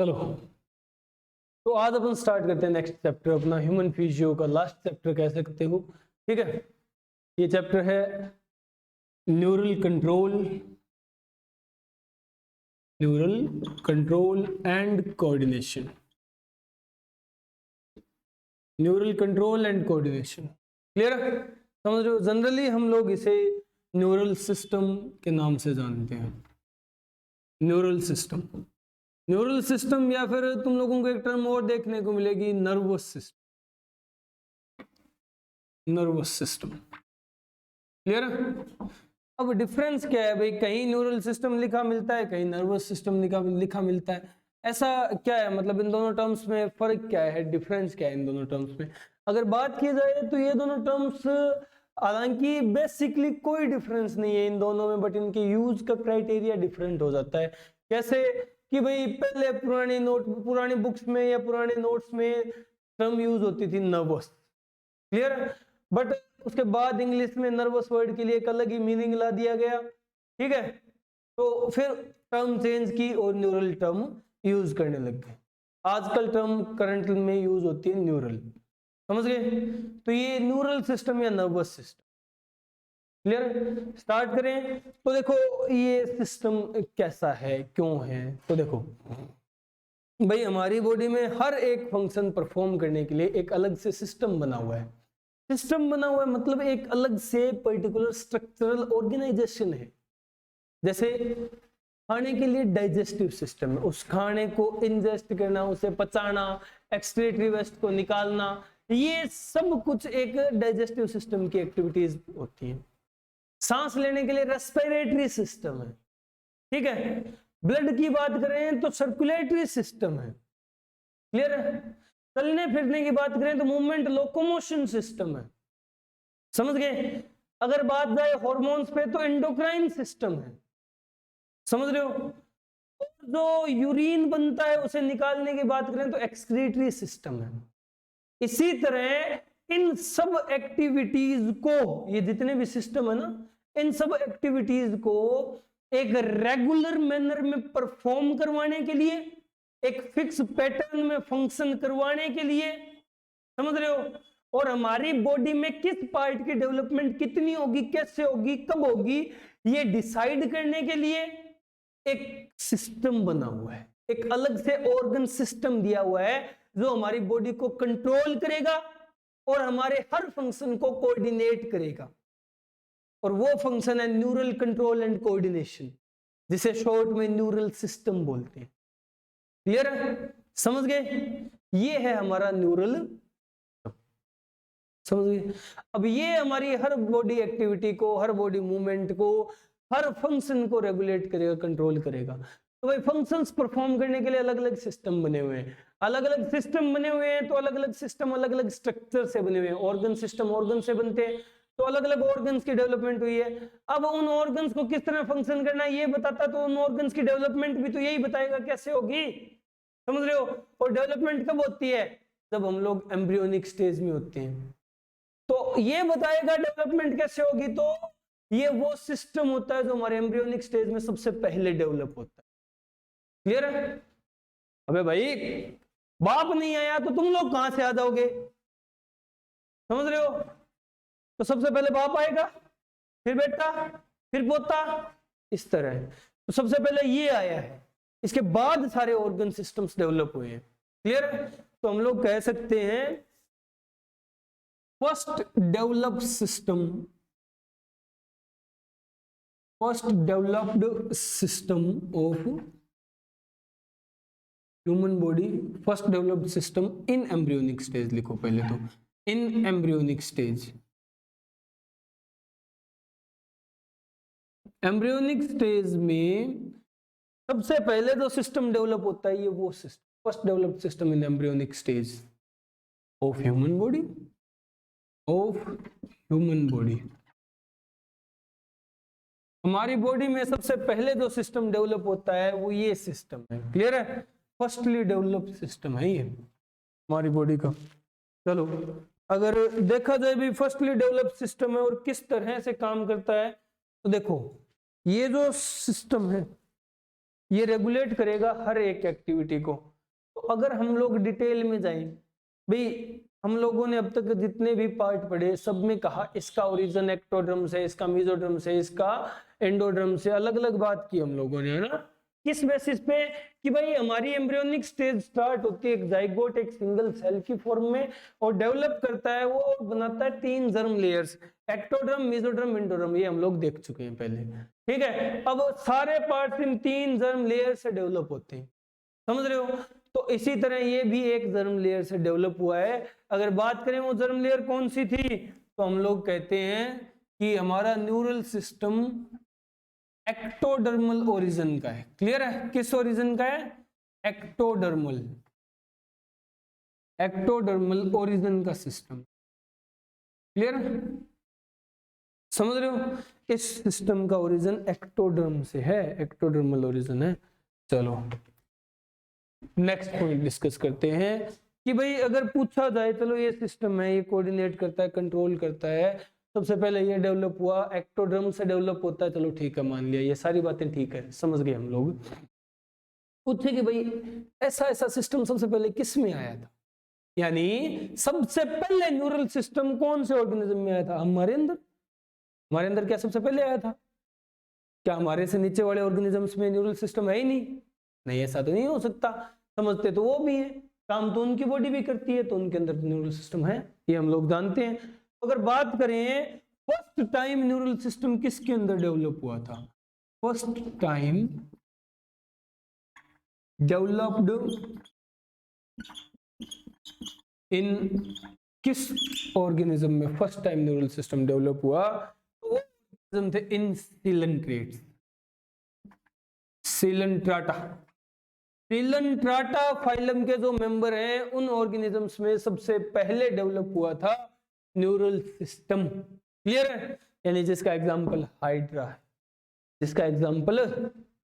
चलो तो आज अपन स्टार्ट करते हैं नेक्स्ट चैप्टर अपना ह्यूमन फिजियो का लास्ट चैप्टर कह सकते हो। ठीक है, ये चैप्टर है neural control and coordination. Neural control and coordination clear है, समझ रहे हो। जनरली हम लोग इसे न्यूरल सिस्टम के नाम से जानते हैं। न्यूरल सिस्टम या फिर तुम लोगों को एक टर्म और देखने को मिलेगी, नर्वस सिस्टम। क्लियर है। अब डिफरेंस क्या है भाई, कहीं न्यूरल सिस्टम लिखा मिलता है, कहीं नर्वस सिस्टम लिखा मिलता है। ऐसा क्या है, मतलब इन दोनों टर्म्स में फर्क क्या है, डिफरेंस क्या है इन दोनों टर्म्स में। अगर बात की जाए तो ये दोनों टर्म्स हालांकि बेसिकली कोई डिफरेंस नहीं है इन दोनों में, बट इनके यूज का क्राइटेरिया डिफरेंट हो जाता है। कैसे कि भाई पहले पुरानी बुक्स में या पुराने नोट्स में टर्म यूज होती थी नर्वस, क्लियर, बट उसके बाद इंग्लिश में नर्वस वर्ड के लिए एक अलग ही मीनिंग ला दिया गया। ठीक है, तो फिर टर्म चेंज की और न्यूरल टर्म यूज करने लग गए। आजकल टर्म करंट में यूज होती है न्यूरल, समझ गए। तो ये न्यूरल सिस्टम या नर्वस सिस्टम, क्लियर। स्टार्ट करें तो देखो ये सिस्टम कैसा है, क्यों है। तो देखो भाई हमारी बॉडी में हर एक फंक्शन परफॉर्म करने के लिए एक अलग से सिस्टम बना हुआ है। मतलब एक अलग से पर्टिकुलर स्ट्रक्चरल ऑर्गेनाइजेशन है। जैसे खाने के लिए डाइजेस्टिव सिस्टम है, उस खाने को इंजेस्ट करना, उसे पचाना, एक्सक्रीटरी वेस्ट को निकालना, ये सब कुछ एक डाइजेस्टिव सिस्टम की एक्टिविटीज होती है। सांस लेने के लिए रेस्पिरेटरी सिस्टम है। ठीक है, ब्लड की बात करें तो सर्कुलेटरी सिस्टम है, क्लियर है। चलने फिरने की बात करें तो मूवमेंट लोकोमोशन सिस्टम है, समझ गए। अगर बात जाए हॉर्मोन्स पे तो एंडोक्राइन सिस्टम है, समझ रहे हो। जो यूरिन बनता है उसे निकालने की बात करें तो एक्सक्रीटरी सिस्टम है। इसी तरह इन सब एक्टिविटीज को, ये जितने भी सिस्टम है ना, इन सब एक्टिविटीज को एक रेगुलर मैनर में परफॉर्म करवाने के लिए, एक फिक्स पैटर्न में फंक्शन करवाने के लिए, समझ रहे हो। और हमारी बॉडी में किस पार्ट की डेवलपमेंट कितनी होगी, कैसे होगी, कब होगी, ये डिसाइड करने के लिए एक सिस्टम बना हुआ है। एक अलग से ऑर्गन सिस्टम दिया हुआ है जो हमारी बॉडी को कंट्रोल करेगा और हमारे हर फंक्शन को कोऑर्डिनेट करेगा। और वो फंक्शन है न्यूरल कंट्रोल एंड कोऑर्डिनेशन, जिसे शॉर्ट में न्यूरल सिस्टम बोलते हैं। क्लियर है, समझ गए। ये है हमारा न्यूरल, समझ गए। अब ये हमारी हर बॉडी एक्टिविटी को, हर बॉडी मूवमेंट को, हर फंक्शन को रेगुलेट करेगा, कंट्रोल करेगा। तो भाई फंक्शंस परफॉर्म करने के लिए अलग अलग सिस्टम बने हुए हैं। अलग अलग सिस्टम बने हुए हैं तो अलग अलग सिस्टम अलग अलग स्ट्रक्चर से बने हुए हैं। ऑर्गन सिस्टम ऑर्गन से बनते हैं, तो अलग अलग ऑर्गन्स की डेवलपमेंट हुई है। अब उन ऑर्गन्स को किस तरह फंक्शन करना है ये बताता, तो उन ऑर्गन्स की डेवलपमेंट भी तो यही बताएगा कैसे होगी, समझ रहे हो। और डेवलपमेंट कब होती है, जब हम लोग एम्ब्रियोनिक स्टेज में होते हैं, तो ये बताएगा डेवलपमेंट कैसे होगी। तो ये वो सिस्टम होता है जो हमारे एम्ब्रियोनिक स्टेज में सबसे पहले डेवलप होता है। क्लियर है। अबे भाई बाप नहीं आया तो तुम लोग कहां से आ जाओगे, समझ रहे हो। तो सबसे पहले बाप आएगा, फिर बेटा, फिर पोता, इस तरह। तो सबसे पहले ये आया है, इसके बाद सारे ऑर्गन सिस्टम्स डेवलप हुए हैं। क्लियर है। तो हम लोग कह सकते हैं first developed system of human body, first developed system in embryonic stage. लिखो पहले तो इन एम्ब्रियोनिक स्टेज। एम्ब्रियोनिक स्टेज में सबसे पहले जो सिस्टम डेवलप होता है ये वो system, first developed system in embryonic stage of human body. हमारी बॉडी में सबसे पहले जो सिस्टम डेवलप होता है वो ये सिस्टम है। क्लियर है, फर्स्टली डेवलप्ड सिस्टम है ये हमारी बॉडी का। चलो अगर देखा जाए भी फर्स्टली डेवलप्ड सिस्टम है और किस तरह से काम करता है, तो देखो ये जो सिस्टम है ये रेगुलेट करेगा हर एक एक्टिविटी को। अगर हम लोग डिटेल में जाएं, भाई हम लोगों ने अब तक जितने भी पार्ट पढ़े सब में कहा इसका ओरिजिन एक्टोडर्म से, इसका मेसोडर्म से, इसका एंडोडर्म से, अलग अलग बात की हम लोगों ने, है ना। किस बेसिस पे कि भाई हमारी एम्ब्रियोनिक स्टेज स्टार्ट होती है एक जाइगोट, एक सिंगल सेल की फॉर्म में, और डेवलप करता है, वो बनाता है 3 germ layers, ectoderm, mesoderm, endoderm, ये हम लोग देख चुके हैं पहले, ठीक है। अब सारे पार्ट्स इन 3 जर्म लेयर से डेवलप होते हैं, समझ रहे हो। तो इसी तरह ये भी एक जर्म लेयर से डेवलप हुआ है। अगर बात करें वो जर्म लेयर कौन सी थी, तो हम लोग कहते हैं कि हमारा न्यूरल सिस्टम एक्टोडर्मल ओरिजिन का है। क्लियर है, किस ओरिजिन का है, एक्टोडर्मल, एक्टोडर्मल ओरिजिन का सिस्टम। क्लियर है, समझ रहे हो, इस सिस्टम का ओरिजिन एक्टोडर्म से है, एक्टोडर्मल ओरिजिन है। चलो नेक्स्ट पॉइंट डिस्कस करते हैं कि भाई अगर पूछा जाए, चलो ये सिस्टम है, ये कोऑर्डिनेट करता है, कंट्रोल करता है, सबसे पहले ये डेवलप हुआ, एक्टोडर्म से डेवलप होता है, चलो ठीक है, मान लिया, ये सारी बातें ठीक है, समझ गए हम लोग। पूछे कि भाई ऐसा ऐसा सिस्टम सबसे पहले किस में आया था, यानी सबसे पहले न्यूरल सिस्टम कौन से ऑर्गेनिज्म में आया था, हमारे अंदर। हमारे अंदर क्या सबसे पहले आया था, क्या हमारे से नीचे वाले ऑर्गेनिजम्स में न्यूरल सिस्टम है ही नहीं, ऐसा तो नहीं हो सकता, समझते तो वो भी है, काम तो उनकी बॉडी भी करती है, तो उनके अंदर न्यूरल सिस्टम है, ये हम लोग जानते हैं। अगर बात करें फर्स्ट टाइम न्यूरल सिस्टम किसके अंदर डेवलप हुआ था, फर्स्ट टाइम डेवलप्ड इन किस ऑर्गेनिज्म में first time neural system develop हुआ, तो वो थे इन सिलेंट्रेट्स, सिलेंट्राटा। सिलेंट्राटा फाइलम के जो मेंबर हैं उन ऑर्गेनिजम्स में सबसे पहले डेवलप हुआ था न्यूरल सिस्टम। क्लियर है, यानी जिसका एग्जांपल हाइड्रा है, जिसका एग्जांपल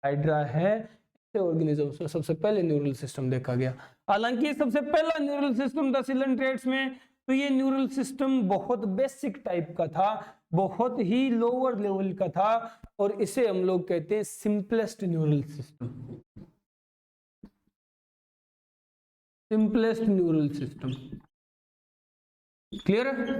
हाइड्रा है, ऐसे ऑर्गेनिजम्स में सबसे पहले न्यूरल सिस्टम देखा गया। हालांकि सबसे पहला न्यूरल सिस्टम था सिलेंट्रेट्स में, तो ये न्यूरल सिस्टम बहुत बेसिक टाइप का था, बहुत ही लोअर लेवल का था, और इसे हम लोग कहते हैं simplest neural system, simplest neural system. Clear है,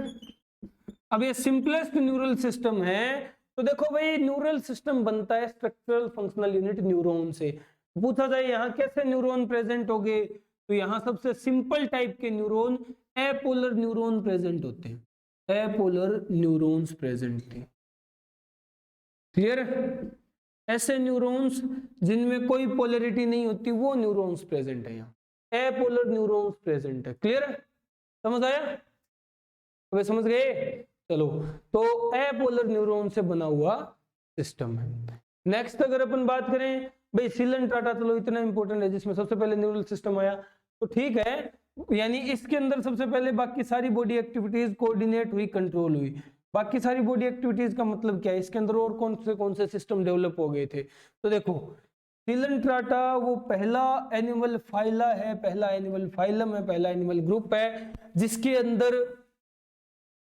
अब ये सिंपलेस्ट न्यूरल सिस्टम है, तो देखो भाई न्यूरल सिस्टम बनता है स्ट्रक्चरल फंक्शनल यूनिट न्यूरॉन से। पूछा जाए यहाँ कैसे न्यूरॉन प्रेजेंट हो गए, तो यहाँ सबसे सिंपल टाइप के न्यूरॉन एपोलर न्यूरॉन प्रेजेंट होते हैं, एपोलर न्यूरॉन्स प्रेजेंट थे। क्लियर है, ऐसे न्यूरॉन्स जिनमें कोई पोलैरिटी नहीं होती वो न्यूरॉन्स प्रेजेंट है, यहाँ एपोलर न्यूरॉन्स प्रेजेंट है। क्लियर है, समझ आया, अबे समझ गए। चलो, तो एपोलर न्यूरॉन से बना हुआ सिस्टम है। नेक्स्ट अगर अपन बात करें भाई सिलेंट्राटा, चलो इतना इंपॉर्टेंट है, जिसमें सबसे पहले न्यूरल सिस्टम आया, तो ठीक है, यानी इसके अंदर सबसे पहले बाकी सारी बॉडी एक्टिविटीज कोऑर्डिनेट हुई, कंट्रोल हुई। बाकी सारी बॉडी एक्टिविटीज का मतलब क्या है, इसके अंदर और कौन से सिस्टम डेवलप हो गए थे, तो देखो सिलेंट्राटा वो पहला एनिमल फाइला है, पहला एनिमल फाइलम है, पहला एनिमल ग्रुप है जिसके अंदर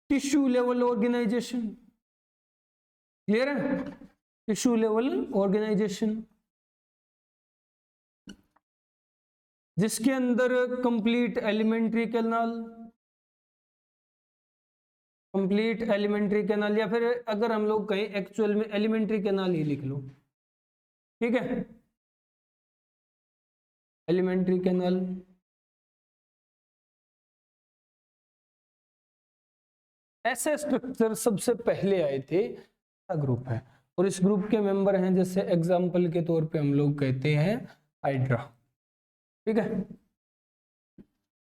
टिश्यू लेवल ऑर्गेनाइजेशन, क्लियर है, टिश्यू लेवल ऑर्गेनाइजेशन, जिसके अंदर complete alimentary canal, complete alimentary canal, या फिर अगर हम लोग कहें एक्चुअल में एलिमेंट्री कैनाल ही लिख लो, ठीक है, एलिमेंट्री कैनाल। ऐसे स्ट्रक्चर सबसे पहले आए थे, ग्रुप है, और इस ग्रुप के मेंबर हैं, जैसे एग्जांपल के तौर पे हम लोग कहते हैं हाइड्रा, ठीक है,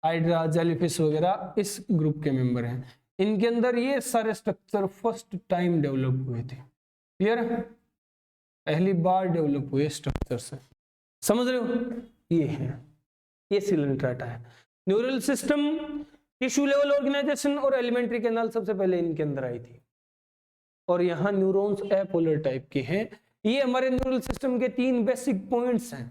हाइड्रा, जेलीफिश वगैरह इस ग्रुप के मेंबर हैं। इनके अंदर ये सारे स्ट्रक्चर फर्स्ट टाइम डेवलप हुए थे। क्लियर है, पहली बार डेवलप हुए स्ट्रक्चर से, समझ रहे हो, ये है, ये सिलेंट्राटा है। Neural system, tissue level organization और एलिमेंट्री कैनाल सबसे पहले इनके अंदर आई थी, और यहाँ न्यूरॉन्स एपोलर टाइप के हैं। ये हमारे न्यूरल सिस्टम के 3 बेसिक पॉइंट्स हैं।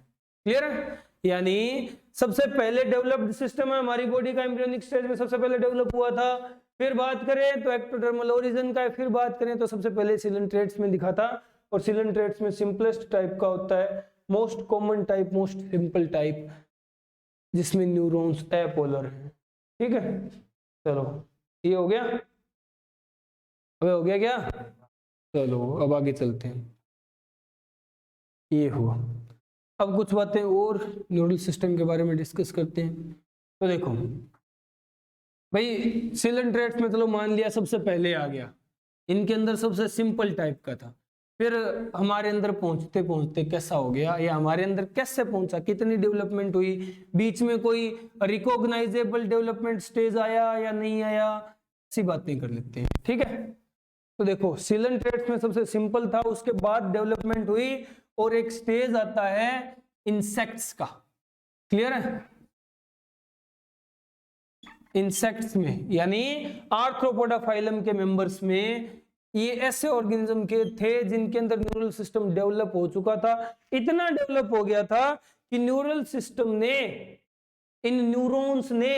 क्लियर है, यानी सबसे पहले डेवलप्ड सिस्टम है हमारी बॉडी का, एम्ब्रियोनिक स्टेज में सबसे पहले डेवलप हुआ था। फिर बात करें तो एक्टोडर्मल ओरिजिन का है, फिर बात करें तो सबसे पहले सिलेंट्रेट्स में दिखा था, और सिलेंट्रेट्स में सिंपलेस्ट टाइप का होता है, most common type, most simple type. जिसमें न्यूरॉन्स एपोलर हैं। ठीक है, चलो ये हो गया। अबे हो गया क्या? चलो अब आगे चलते हैं। ये हुआ। अब कुछ बातें और न्यूरल सिस्टम के बारे में डिस्कस करते हैं। तो देखो भाई, सिलेंट रेट्स में चलो मान लिया सबसे पहले आ गया, इनके अंदर सबसे सिंपल टाइप का था। फिर हमारे अंदर पहुंचते पहुंचते कैसा हो गया, या हमारे अंदर कैसे पहुंचा, कितनी डेवलपमेंट हुई, बीच में कोई रिकॉग्नाइजेबल डेवलपमेंट स्टेज आया या नहीं आया, ऐसी बातें कर लेते हैं। ठीक है, तो देखो सिलेंट रेट्स में सबसे सिंपल था, उसके बाद डेवलपमेंट हुई और एक स्टेज आता है इंसेक्ट्स का। क्लियर है? इंसेक्ट्स में यानी आर्थ्रोपोडा फाइलम के मेंबर्स में ये ऐसे ऑर्गेनिज्म के थे जिनके अंदर न्यूरल सिस्टम डेवलप हो चुका था। इतना डेवलप हो गया था कि न्यूरल सिस्टम ने, इन न्यूरॉन्स ने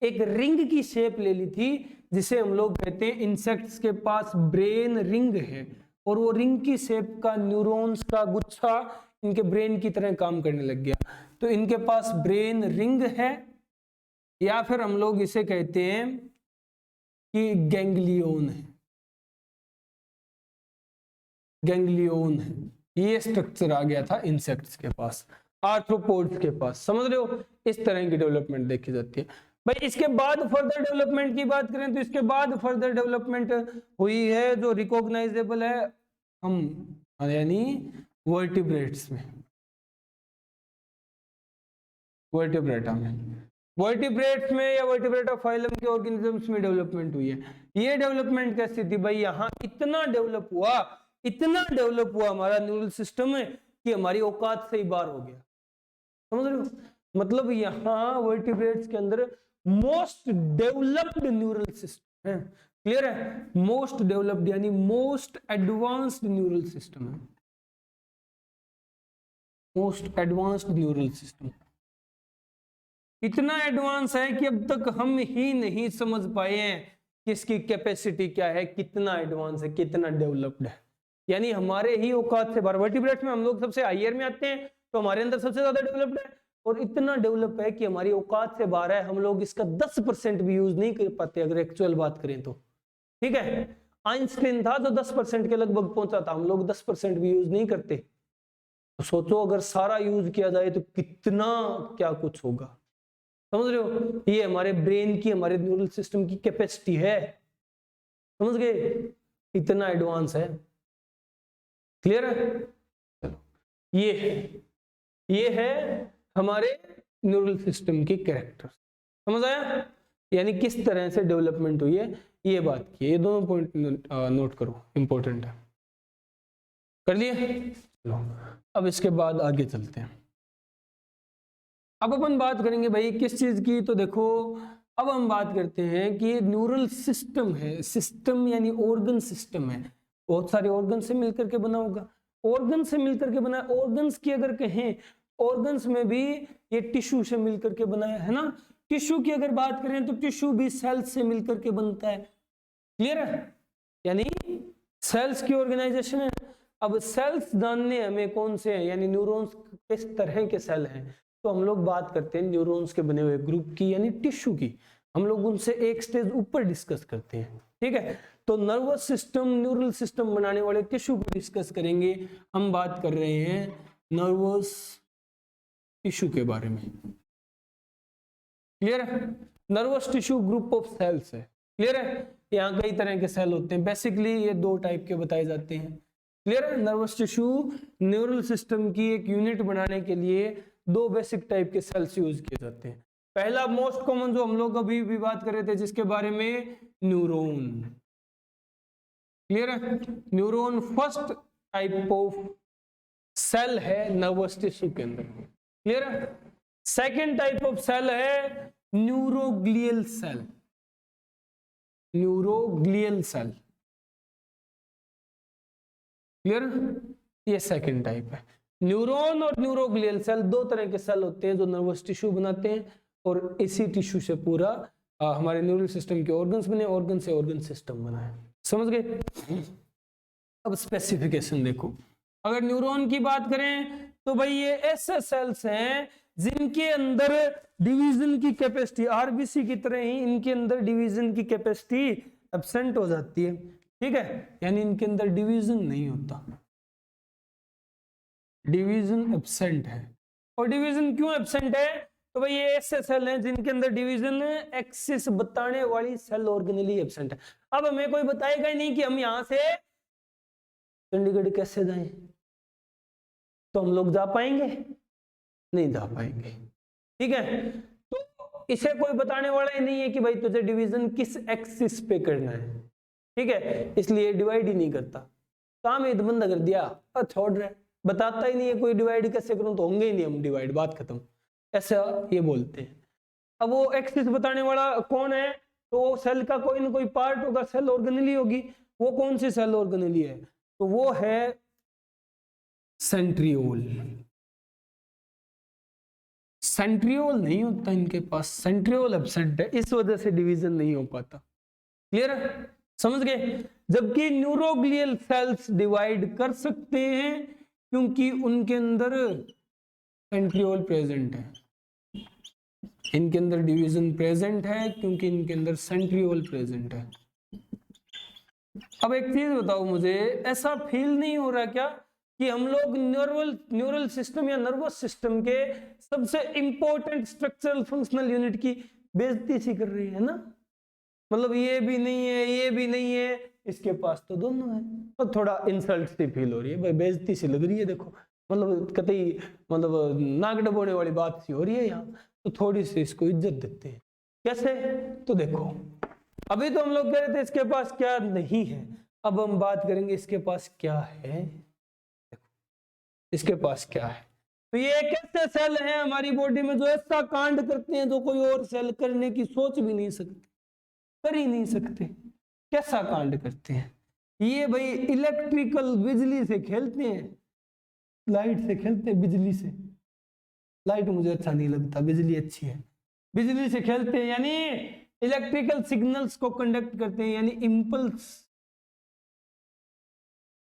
एक रिंग की शेप ले ली थी, जिसे हम लोग कहते हैं इंसेक्ट्स के पास ब्रेन रिंग है, और वो रिंग की शेप का न्यूरॉन्स का गुच्छा इनके ब्रेन की तरह काम करने लग गया। तो इनके पास ब्रेन रिंग है, या फिर हम लोग इसे कहते हैं कि गैंग्लियोन है। गैंग्लियोन है, ये स्ट्रक्चर आ गया था इंसेक्ट्स के पास, आर्थ्रोपोड्स के पास। समझ रहे हो? इस तरह की डेवलपमेंट देखी जाती है भाई। इसके बाद फर्दर डेवलपमेंट की बात करें तो इसके बाद फर्दर डेवलपमेंट हुई है जो रिकॉग्नाइजेबल है हम यानी वर्टिब्रेट्स में, वर्टिब्रेटा में, वर्टिब्रेट्स में या वर्टिब्रेटा फाइलम के ऑर्गेनिजम्स में डेवलपमेंट हुई है। ये डेवलपमेंट कैसी थी भाई? यहाँ इतना डेवलप हुआ, इतना डेवलप हुआ हमारा न्यूरल सिस्टम में कि हमारी औकात से ही बाहर हो गया। समझ रहे हो? मतलब यहाँ वर्टिब्रेट्स के अंदर मोस्ट डेवलप्ड न्यूरल सिस्टम है। क्लियर है? मोस्ट डेवलप्ड यानी मोस्ट एडवांस्ड न्यूरल सिस्टम है, मोस्ट एडवांस्ड न्यूरल सिस्टम। इतना एडवांस है कि अब तक हम ही नहीं समझ पाए हैं कि इसकी कैपेसिटी क्या है, कितना एडवांस है, कितना डेवलप्ड है। यानी हमारे ही औकात से बाहर। वर्टिब्रेट्स में हम लोग सबसे हायर में आते हैं, तो हमारे अंदर सबसे ज्यादा डेवलप्ड है, और इतना डेवलप है कि हमारी औकात से बाहर है। हम लोग इसका 10% भी यूज नहीं कर पाते अगर एक्चुअल बात करें तो। ठीक है, आइंस्टीन था जो 10% के लगभग पहुंचा था, हम लोग 10% भी यूज नहीं करते। तो सोचो अगर सारा यूज किया जाए तो कितना क्या कुछ होगा। समझ रहे हो? ये हमारे ब्रेन की, हमारे न्यूरल सिस्टम की कैपेसिटी है। समझ गए? इतना एडवांस है। क्लियर है? चलो, ये है हमारे न्यूरल सिस्टम की कैरेक्टर। समझ आया? यानी किस तरह से डेवलपमेंट हुई है, ये बात की। ये दोनों पॉइंट नोट करो, इंपॉर्टेंट है। कर लिए? चलो अब इसके बाद आगे चलते हैं। अब अपन बात करेंगे भाई किस चीज की? तो देखो अब हम बात करते हैं कि न्यूरल सिस्टम है, सिस्टम यानी ऑर्गन सिस्टम है, बहुत सारे ऑर्गन से मिलकर के बना होगा। ऑर्गन से मिलकर के बना, ऑर्गन्स की अगर कहें, ऑर्गन्स में भी ये टिश्यू से मिलकर के बना है ना। टिश्यू की अगर बात करें तो टिश्यू भी सेल्स से मिलकर के बनता है। क्लियर है? यानी सेल्स की ऑर्गेनाइजेशन है। अब सेल्स जानने हमें कौन से हैं, यानी न्यूरॉन्स किस तरह के सेल हैं, तो हम लोग बात करते हैं न्यूरॉन्स के बने हुए ग्रुप की, यानी टिश्यू की। हम लोग उनसे एक स्टेज ऊपर डिस्कस करते हैं। ठीक है, तो नर्वस सिस्टम, न्यूरल सिस्टम बनाने वाले टिश्यू को डिस्कस करेंगे। हम बात कर रहे हैं नर्वस टिश्यू के बारे में। क्लियर है? Nervous tissue group of cells है। क्लियर है? यहाँ कई तरह के सेल होते हैं, बेसिकली ये 2 टाइप के बताए जाते हैं। क्लियर है? नर्वस टिश्यू न्यूरल सिस्टम की एक यूनिट बनाने के लिए 2 बेसिक टाइप के सेल्स यूज किए जाते हैं। पहला मोस्ट कॉमन जो हम लोग अभी भी बात कर रहे थे जिसके बारे में, न्यूरॉन। क्लियर है? Neuron first type of cell है नर्वस टिश्यू के अंदर। क्लियर है? सेकेंड टाइप ऑफ सेल है neuroglial cell. Neuroglial cell. Clear? ये सेकेंड टाइप है। न्यूरॉन और न्यूरोग्लियल सेल 2 तरह के सेल होते हैं जो नर्वस टिश्यू बनाते हैं, और इसी टिश्यू से पूरा हमारे न्यूरल सिस्टम के ऑर्गन्स बने, ऑर्गन से ऑर्गन सिस्टम बना है। समझ गए? अब स्पेसिफिकेशन देखो। अगर न्यूरॉन की बात करें तो भाई ये ऐसे सेल्स हैं जिनके अंदर डिवीजन की कैपेसिटी, आरबीसी की तरह ही इनके अंदर डिवीजन की कैपेसिटी एब्सेंट हो जाती है, ठीक है, यानी इनके अंदर डिवीजन नहीं होता, डिवीजन एब्सेंट है। और डिवीजन क्यों एब्सेंट है? तो भाई ये ऐसे सेल हैं जिनके अंदर डिवीजन एक्सिस बताने वाली सेल ऑर्गेनेली एब्सेंट है। अब हमें कोई बताएगा ही नहीं कि हम यहां से चंडीगढ़ कैसे जाएं, तो हम लोग जा पाएंगे? नहीं जा पाएंगे, ठीक है। तो इसे कोई बताने वाला ही नहीं है कि भाई तुझे डिवीजन किस एक्सिस पे करना है, ठीक है, इसलिए डिवाइड ही नहीं करता, काम ही बंद कर दिया और छोड़ रहे, बताता ही नहीं है कोई डिवाइड कैसे करूं, तो होंगे ही नहीं हम डिवाइड, बात खत्म, ऐसा ये बोलते हैं। अब वो एक्सिस बताने वाला कौन है? तो वो सेल का कोई ना कोई पार्ट होगा, सेल ऑर्गेनेली होगी। वो कौन सी सेल ऑर्गेनेली है? तो वो है सेंट्रियोल। सेंट्रियोल नहीं होता इनके पास, सेंट्रियोल एब्सेंट है, इस वजह से डिवीजन नहीं हो पाता। क्लियर है? समझ गए? जबकि न्यूरोग्लियल सेल्स डिवाइड कर सकते हैं क्योंकि उनके अंदर सेंट्रियोल प्रेजेंट है, इनके अंदर डिवीजन प्रेजेंट है क्योंकि इनके अंदर सेंट्रियोल प्रेजेंट है। अब एक चीज बताओ मुझे, ऐसा फील नहीं हो रहा क्या कि हम लोग न्यूरल सिस्टम या नर्वस सिस्टम के सबसे इंपॉर्टेंट स्ट्रक्चरल फंक्शनल यूनिट की बेइज्जती सी कर रही है ना? मतलब ये भी नहीं है, ये भी नहीं है, इसके पास तो दोनों है, और थोड़ा इंसल्ट सी फील हो रही है, भाई बेइज्जती सी लग रही है, देखो मतलब कतई मतलब नाक डबोने वाली बात सी हो रही है यहाँ, तो थोड़ी सी इसको इज्जत देते हैं। कैसे? तो देखो, अभी तो हम लोग कह रहे थे इसके पास क्या नहीं है, अब हम बात करेंगे इसके पास क्या है। देखो इसके पास क्या है, तो ये एक ऐसे सेल है हमारी बॉडी में जो ऐसा कांड करते हैं जो कोई और सेल करने की सोच भी नहीं सकते, कर ही नहीं सकते। कैसा कांड करते हैं ये? भाई इलेक्ट्रिकल, बिजली से खेलते हैं, लाइट से खेलते हैं, बिजली से। लाइट मुझे अच्छा नहीं लगता, बिजली अच्छी है। बिजली से खेलते हैं यानी इलेक्ट्रिकल सिग्नल्स को कंडक्ट करते हैं, यानी इंपल्स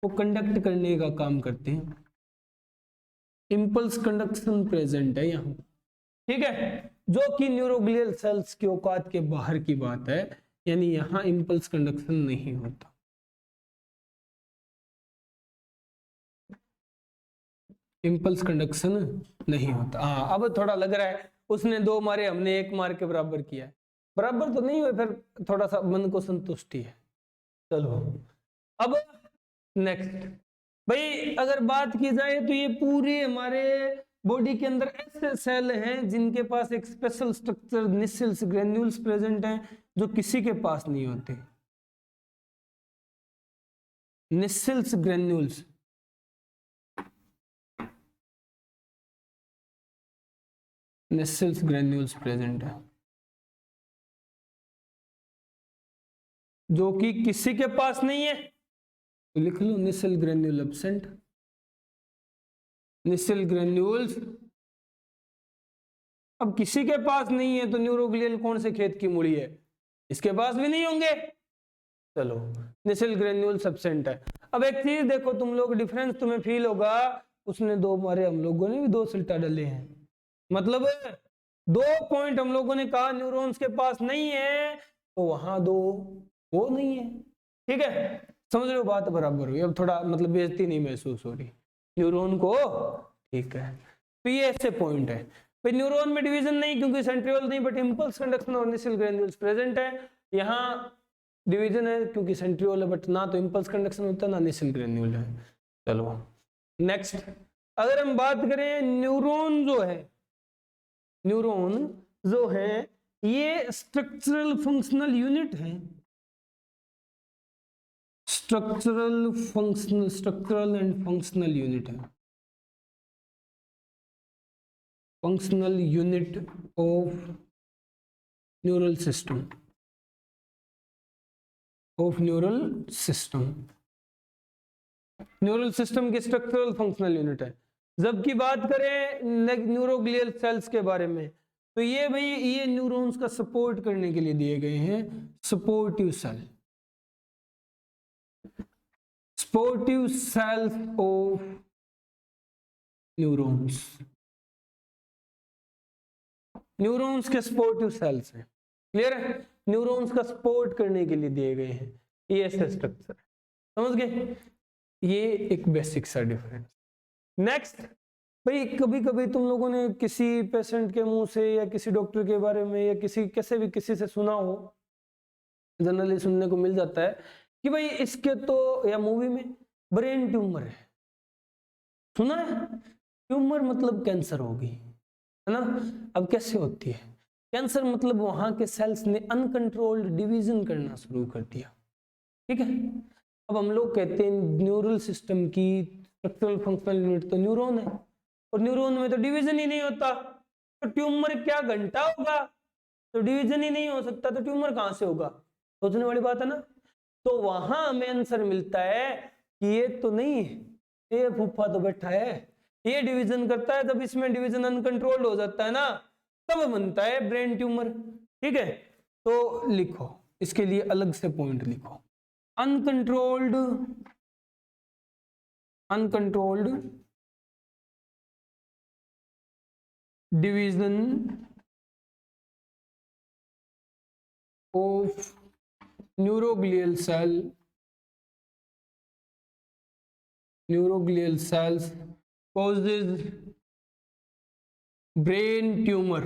को कंडक्ट करने का काम करते हैं। इंपल्स कंडक्शन प्रेजेंट है यहाँ, ठीक है, जो कि न्यूरोग्लियल सेल्स की औकात के बाहर की बात है, यानी यहां इंपल्स कंडक्शन नहीं होता। इंपल्स कंडक्शन नहीं होता। हाँ अब थोड़ा लग रहा है उसने 2 मारे, हमने 1 मार के बराबर किया है, बराबर तो नहीं हुए, फिर थोड़ा सा मन को संतुष्टि है। चलो अब नेक्स्ट, भाई अगर बात की जाए तो ये पूरे हमारे बॉडी के अंदर ऐसे सेल हैं जिनके पास एक स्पेशल स्ट्रक्चर निसेल्स ग्रेन्यूल्स प्रेजेंट हैं जो किसी के पास नहीं होते। निसेल्स ग्रेन्यूल्स, निसेल्स ग्रेन्यूल्स प्रेजेंट है जो कि किसी के पास नहीं है, तो लिख लो निसेल ग्रेन्यूल एब्सेंट। निसेल ग्रेन्यूल्स अब किसी के पास नहीं है, तो न्यूरोग्लियल कौन से खेत की मूड़ी है? इसके पास भी नहीं होंगे। चलो निसेल ग्रेन्यूल्स एब्सेंट है। अब एक चीज देखो तुम लोग, डिफरेंस तुम्हें फील होगा, उसने 2 मारे, हम लोगों ने भी 2 सिल्टा डाले हैं, मतलब 2 पॉइंट हम लोगों ने कहा न्यूरॉन्स के पास नहीं है, तो वहां 2 वो नहीं है, ठीक है, समझ रहे हो बात? बराबर हुई। अब थोड़ा मतलब बेइज्जती नहीं महसूस हो रही न्यूरॉन को, ठीक है। तो ये ऐसे पॉइंट है, फिर न्यूरॉन में डिवीजन नहीं क्योंकि सेंट्रियोल नहीं, बट इंपल्स कंडक्शन और निसेल ग्रेन्यूल्स प्रेजेंट है। यहाँ डिवीजन है क्योंकि सेंट्रियोल है, बट ना तो इंपल्स कंडक्शन होता है ना निसेल ग्रेन्यूल है। चलो नेक्स्ट, अगर हम बात करें न्यूरॉन जो है, न्यूरॉन जो है ये स्ट्रक्चरल फंक्शनल यूनिट है, स्ट्रक्चरल एंड फंक्शनल यूनिट है, functional unit of neural system, of neural system. Neural system की स्ट्रक्चरल फंक्शनल यूनिट है। जबकि बात करें न्यूरोग्लियल सेल्स के बारे में, तो ये भाई ये न्यूरॉन्स का सपोर्ट करने के लिए दिए गए हैं, supportive cell, supportive cells of neurons. Neurons के सपोर्टिव सेल्स हैं, क्लियर है, न्यूरॉन्स का सपोर्ट करने के लिए दिए गए हैं, ये ऐसा स्ट्रक्चर है, समझ गए, ये एक बेसिक सा डिफरेंस। नेक्स्ट भाई, कभी कभी तुम लोगों ने किसी पेशेंट के मुंह से या किसी डॉक्टर के बारे में या किसी कैसे भी किसी से सुना हो, जनरली सुनने को मिल जाता है कि भाई इसके तो, या मूवी में, ब्रेन ट्यूमर है, सुना है, ट्यूमर मतलब कैंसर होगी, है ना। अब कैसे होती है कैंसर, मतलब वहां के सेल्स ने अनकंट्रोल्ड डिवीजन करना शुरू कर दिया, ठीक है। अब हम लोग कहते हैं न्यूरल सिस्टम की स्ट्रक्चरल फंक्शनल यूनिट तो न्यूरॉन है, और न्यूरॉन में तो डिवीजन ही नहीं होता, तो ट्यूमर क्या घंटा होगा, तो डिवीजन ही नहीं हो सकता, तो ट्यूमर कहां से होगा, सोचने वाली बात है ना। तो वहां हमें आंसर मिलता है कि ये तो नहीं है, ये फूफा तो बैठा है, ये डिवीजन करता है, जब इसमें डिवीजन अनकंट्रोल्ड हो जाता है ना, तब बनता है ब्रेन ट्यूमर, ठीक है। तो लिखो, इसके लिए अलग से पॉइंट लिखो, uncontrolled division of neuroglial cells causes brain tumor।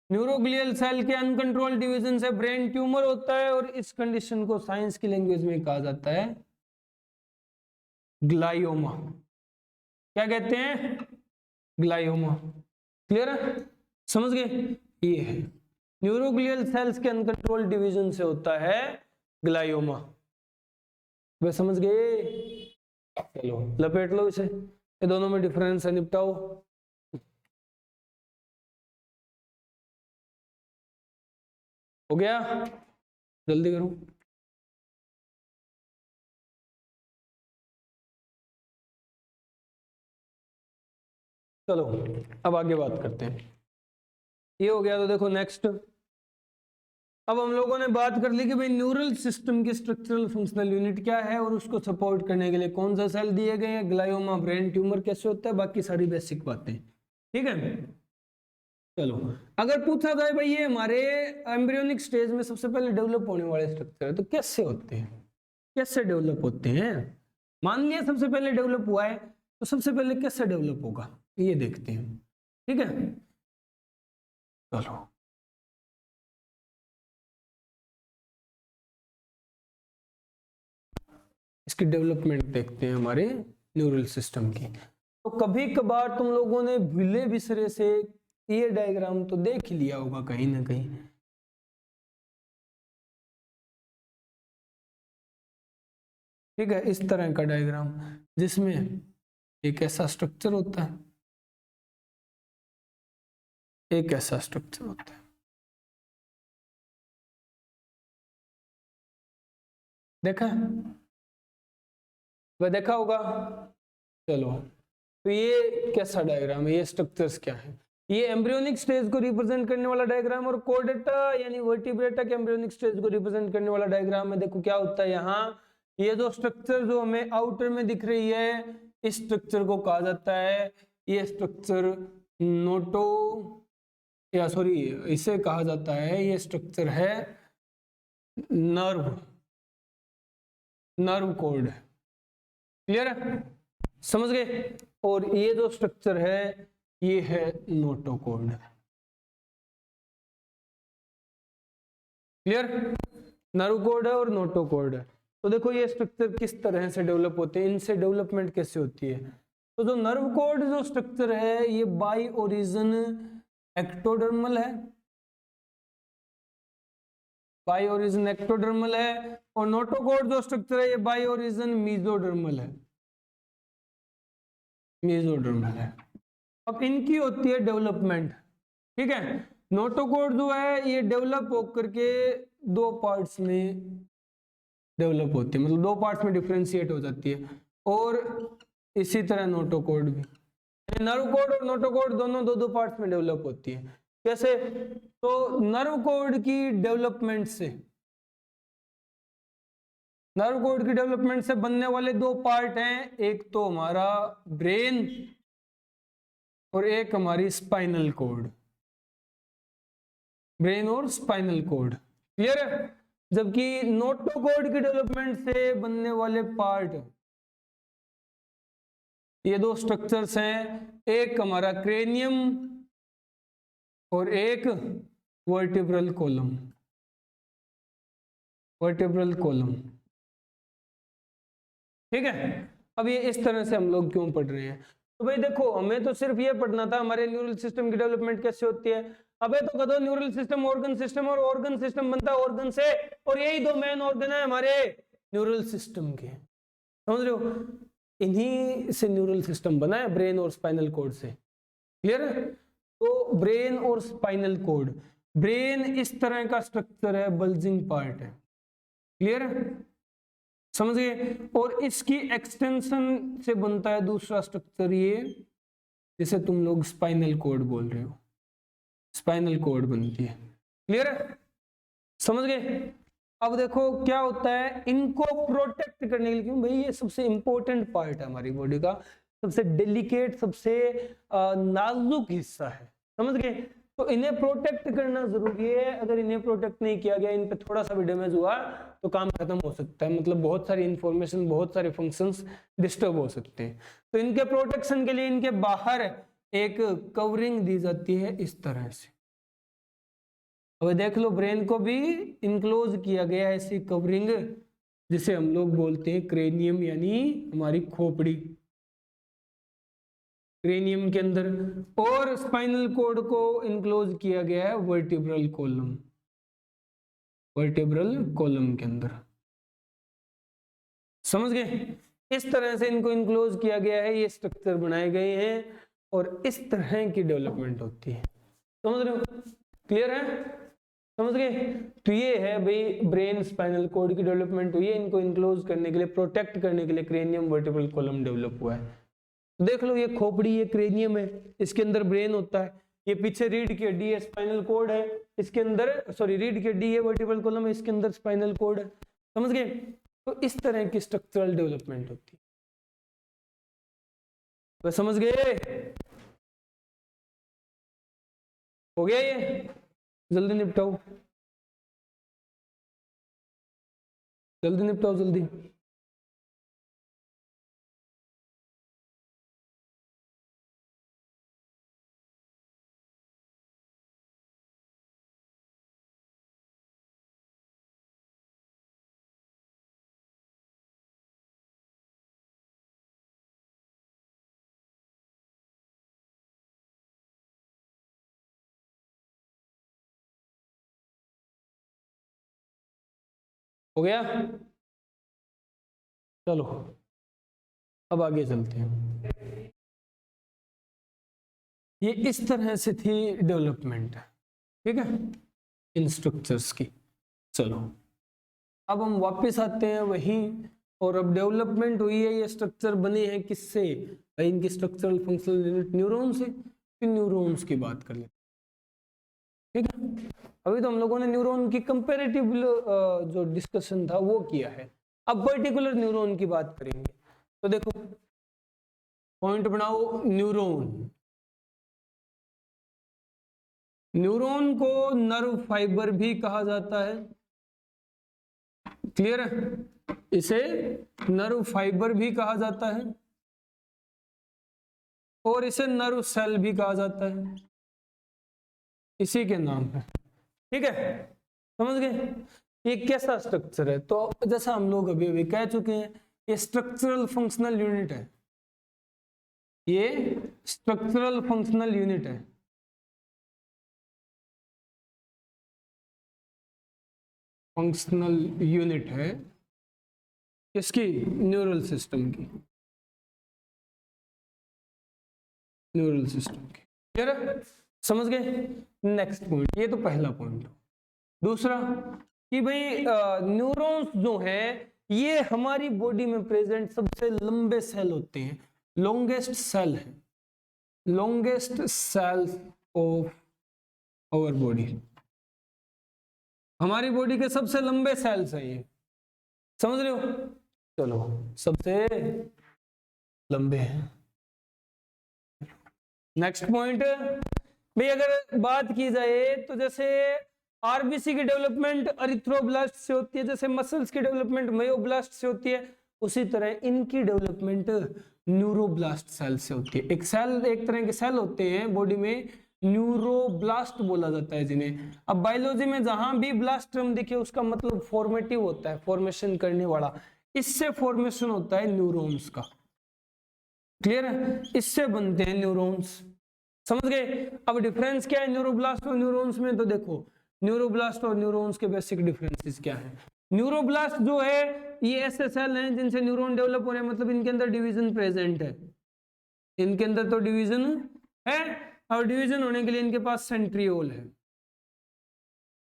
Neuroglial cell के अनकंट्रोल डिवीजन से ब्रेन ट्यूमर होता है, और इस कंडीशन को साइंस की लैंग्वेज में कहा जाता है ग्लायोमा। क्या कहते हैं, ग्लायोमा, क्लियर है, समझ गए, ये है न्यूरोग्लियल सेल्स के अनकंट्रोल डिवीजन से होता है ग्लायोमा, वे समझ गए। चलो लपेट लो इसे, ये दोनों में डिफरेंस है, निपटाओ। हो गया, जल्दी करो। चलो अब आगे बात करते हैं, ये हो गया, तो देखो नेक्स्ट, अब हम लोगों ने बात कर ली कि भाई न्यूरल सिस्टम की स्ट्रक्चरल फंक्शनल यूनिट क्या है, और उसको सपोर्ट करने के लिए कौन सा सेल दिए गए हैं, ग्लायोमा, ब्रेन ट्यूमर कैसे होता है, बाकी सारी बेसिक बातें, ठीक है। चलो अगर पूछा जाए भाई ये हमारे एम्ब्रियोनिक स्टेज में सबसे पहले डेवलप होने वाले स्ट्रक्चर है, तो कैसे होते हैं, कैसे डेवलप होते हैं, मान लिया सबसे पहले डेवलप हुआ है, तो सबसे पहले कैसे डेवलप होगा ये देखते हैं, ठीक है। चलो इसकी डेवलपमेंट देखते हैं हमारे न्यूरल सिस्टम की। तो कभी कभार तुम लोगों ने भूले बिसरे से ये डायग्राम तो देख ही लिया होगा कहीं ना कहीं, ठीक है, इस तरह का डायग्राम जिसमें एक ऐसा स्ट्रक्चर होता है, एक ऐसा स्ट्रक्चर होता है, देखा वह देखा होगा। चलो तो ये कैसा डायग्राम है, ये स्ट्रक्चर्स क्या है, ये एम्ब्रियोनिक स्टेज को रिप्रेजेंट करने वाला डायग्राम, और कोर्डेटा यानी वर्टिब्रेटा के एम्ब्रियोनिक स्टेज को रिप्रेजेंट करने वाला डायग्राम है। देखो क्या होता है यहाँ, ये जो स्ट्रक्चर जो हमें आउटर में दिख रही है, इस स्ट्रक्चर को कहा जाता है, ये स्ट्रक्चर नोटो, या सॉरी इसे कहा जाता है, ये स्ट्रक्चर है नर्व कॉर्ड, क्लियर है, समझ गए। और ये जो स्ट्रक्चर है ये है नोटोकॉर्ड, क्लियर, नर्व कॉर्ड है और नोटोकॉर्ड है। तो देखो ये स्ट्रक्चर किस तरह से डेवलप होते हैं, इनसे डेवलपमेंट कैसे होती है। तो जो नर्व कॉर्ड जो स्ट्रक्चर है ये बाई ओरिजिन एक्टोडर्मल है, बाई ओरिजिन एक्टोडर्मल है, और नोटोकॉर्ड जो स्ट्रक्चर है ये बाई ओरिजिन मीजोडर्मल है, मीजोडर्मल है। अब इनकी होती है डेवलपमेंट, ठीक है। नोटोकॉर्ड जो है ये डेवलप होकर के दो पार्ट्स में डेवलप होती है, मतलब दो पार्ट्स में डिफरेंशिएट हो जाती है, और इसी तरह नोटोकॉर्ड भी, नर्व कॉर्ड और नोटोकॉर्ड दोनों दो दो पार्ट्स में डेवलप होती है। कैसे, तो नर्व कॉर्ड की डेवलपमेंट से, नर्व कॉर्ड की डेवलपमेंट से बनने वाले दो पार्ट हैं, एक तो हमारा ब्रेन और एक हमारी स्पाइनल कॉर्ड, ब्रेन और स्पाइनल कॉर्ड। क्लियर है? जबकि नोटोकॉर्ड की डेवलपमेंट से बनने वाले पार्ट, ये दो स्ट्रक्चर्स हैं, एक हमारा क्रेनियम और एक वर्टिब्रल कॉलम, वर्टिब्रल कॉलम। ठीक है? अब ये इस तरह से हम लोग क्यों पढ़ रहे हैं? तो भाई देखो, हमें तो सिर्फ ये पढ़ना था हमारे न्यूरल सिस्टम की डेवलपमेंट कैसे होती है। अबे तो कदो न्यूरल सिस्टम ऑर्गन सिस्टम, और ऑर्गन सिस्टम बनता है ऑर्गन से, और यही दो मेन ऑर्गन है हमारे न्यूरल सिस्टम के, समझ रहे हो? इन्हीं से न्यूरल सिस्टम बना है, ब्रेन और स्पाइनल कॉर्ड से। क्लियर है? तो ब्रेन और स्पाइनल कॉर्ड, ब्रेन इस तरह का स्ट्रक्चर है, बल्जिंग पार्ट है। क्लियर है? समझ गए? और इसकी एक्सटेंशन से बनता है दूसरा स्ट्रक्चर, ये जिसे तुम लोग स्पाइनल कॉर्ड बोल रहे हो, स्पाइनल कॉर्ड बनती है। क्लियर है? समझ गए? अब देखो क्या होता है, इनको प्रोटेक्ट करने के लिए, क्यों भाई ये सबसे इंपॉर्टेंट पार्ट है हमारी बॉडी का, सबसे डेलिकेट, सबसे नाजुक हिस्सा है, समझ गए? तो इन्हें प्रोटेक्ट करना जरूरी है। अगर इन्हें प्रोटेक्ट नहीं किया गया, इन पे थोड़ा सा भी डैमेज हुआ तो काम खत्म हो सकता है, मतलब बहुत सारी इंफॉर्मेशन, बहुत सारे फंक्शंस डिस्टर्ब हो सकते हैं। तो इनके प्रोटेक्शन के लिए इनके बाहर एक कवरिंग दी जाती है इस तरह से। अब देख लो, ब्रेन को भी इनक्लोज किया गया है ऐसी कवरिंग, जिसे हम लोग बोलते हैं क्रेनियम, यानी हमारी खोपड़ी, क्रेनियम के अंदर। और स्पाइनल कॉर्ड को इनक्लोज किया गया है वर्टिब्रल कॉलम, वर्टिब्रल कॉलम के अंदर। समझ गए? इस तरह से इनको इनक्लोज किया गया है, ये स्ट्रक्चर बनाए गए हैं, और इस तरह की डेवलपमेंट होती है। समझ रहे हो? क्लियर है? समझ गए? तो ये है भाई ब्रेन स्पाइनल कॉर्ड की डेवलपमेंट हुई है, इनको इनक्लोज करने के लिए, प्रोटेक्ट करने के लिए क्रेनियम वर्टिब्रल कॉलम डेवलप हुआ है। देख लो, ये खोपड़ी, ये क्रेनियम है, इसके अंदर ब्रेन होता है, ये पीछे रीढ़ की हड्डी है, स्पाइनल कॉर्ड है, इसके अंदर, सॉरी रीढ़ की हड्डी है, वर्टिब्रल कॉलम है, इसके अंदर स्पाइनल कॉर्ड है। समझ गए? तो इस तरह की स्ट्रक्चरल डेवलपमेंट होती है। तो समझ गए? हो गया ये? जल्दी निपटाओ, जल्दी निपटाओ, जल्दी। हो गया? चलो अब आगे चलते हैं। ये इस तरह से थी डेवलपमेंट, ठीक है, इन स्ट्रक्चर्स की। चलो अब हम वापस आते हैं वहीं, और अब डेवलपमेंट हुई है, ये स्ट्रक्चर बने हैं किससे? भाई इनकी स्ट्रक्चरल फंक्शनल यूनिट न्यूरॉन से। फिर न्यूरॉन्स की बात कर लेते, ठीक है। अभी तो हम लोगों ने न्यूरॉन की कंपैरेटिव जो डिस्कशन था वो किया है, अब पर्टिकुलर न्यूरॉन की बात करेंगे। तो देखो पॉइंट बनाओ, न्यूरॉन, न्यूरॉन को नर्व फाइबर भी कहा जाता है। क्लियर है? इसे नर्व फाइबर भी कहा जाता है, और इसे नर्व सेल भी कहा जाता है, इसी के नाम पे। ठीक है, समझ गए? ये कैसा स्ट्रक्चर है? तो जैसा हम लोग अभी अभी कह चुके हैं, ये स्ट्रक्चरल फंक्शनल यूनिट है, ये स्ट्रक्चरल फंक्शनल यूनिट है। फंक्शनल यूनिट है किसकी? न्यूरल सिस्टम की, न्यूरल सिस्टम की। क्लियर है? समझ गए? नेक्स्ट पॉइंट, ये तो पहला पॉइंट। दूसरा कि भाई न्यूरॉन्स जो है ये हमारी बॉडी में प्रेजेंट सबसे लंबे सेल होते हैं, लॉन्गेस्ट सेल है, longest cells of our body, हमारी बॉडी के सबसे लंबे सेल्स हैं ये। समझ रहे हो? चलो सबसे लंबे हैं, नेक्स्ट पॉइंट भाई, अगर बात की जाए तो जैसे आरबीसी की डेवलपमेंट अरिथ्रोब्लास्ट से होती है, जैसे मसल्स की डेवलपमेंट मायोब्लास्ट से होती है, उसी तरह इनकी डेवलपमेंट न्यूरोब्लास्ट सेल से होती है। एक तरह के सेल होते हैं बॉडी में, न्यूरोब्लास्ट बोला जाता है जिन्हें। अब बायोलॉजी में जहां भी ब्लास्ट टर्म दिखे उसका मतलब फॉर्मेटिव होता है, फॉर्मेशन करने वाला। इससे फॉर्मेशन होता है न्यूरॉन्स का। क्लियर है? इससे बनते हैं न्यूरॉन्स। समझ गए? अब डिफरेंस क्या है न्यूरोब्लास्ट और न्यूरॉन्स में? तो देखो न्यूरोब्लास्ट और न्यूरॉन्स के बेसिक डिफरेंसेस क्या है। न्यूरोब्लास्ट जो है ये ऐसे सेल हैं जिनसे न्यूरॉन डेवलप हो रहे हैं, मतलब इनके अंदर डिवीजन प्रेजेंट है। इनके अंदर तो डिवीजन है, और डिवीजन होने के लिए इनके पास सेंट्रियोल है।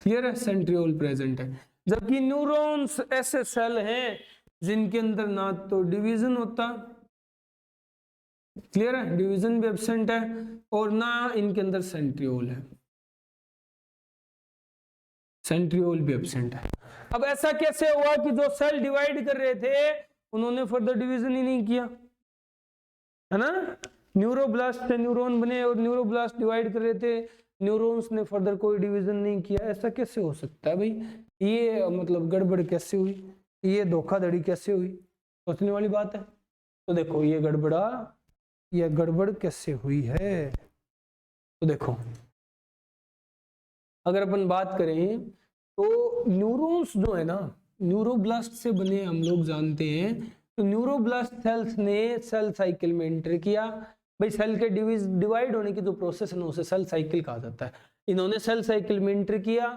क्लियर है? सेंट्रियोल प्रेजेंट है। जबकि न्यूरॉन्स ऐसे सेल हैं जिनके अंदर ना तो डिवीजन होता, क्लियर है, डिवीजन भी एब्सेंट है, और ना इनके अंदर सेंट्रियोल है, सेंट्रियोल भी एब्सेंट है। अब ऐसा कैसे हुआ कि जो सेल डिवाइड कर रहे थे उन्होंने फर्दर डिवीजन ही नहीं किया, है ना? न्यूरोब्लास्ट से न्यूरॉन बने और न्यूरोब्लास्ट डिवाइड कर रहे थे, न्यूरॉन्स ने फर्दर कोई डिवीजन नहीं किया। ऐसा कैसे हो सकता है भाई? ये मतलब गड़बड़ कैसे हुई, ये धोखाधड़ी कैसे हुई? सोचने वाली बात है। तो देखो ये गड़बड़ कैसे हुई है। तो देखो अगर अपन बात करें तो न्यूरॉन्स जो है ना, न्यूरोब्लास्ट से बने हम लोग जानते हैं। तो न्यूरोब्लास्ट सेल्स ने सेल साइकिल में एंटर किया। भाई सेल के डिवाइड होने की जो प्रोसेस है ना उसे सेल साइकिल कहा जाता है। इन्होंने सेल साइकिल में एंटर किया,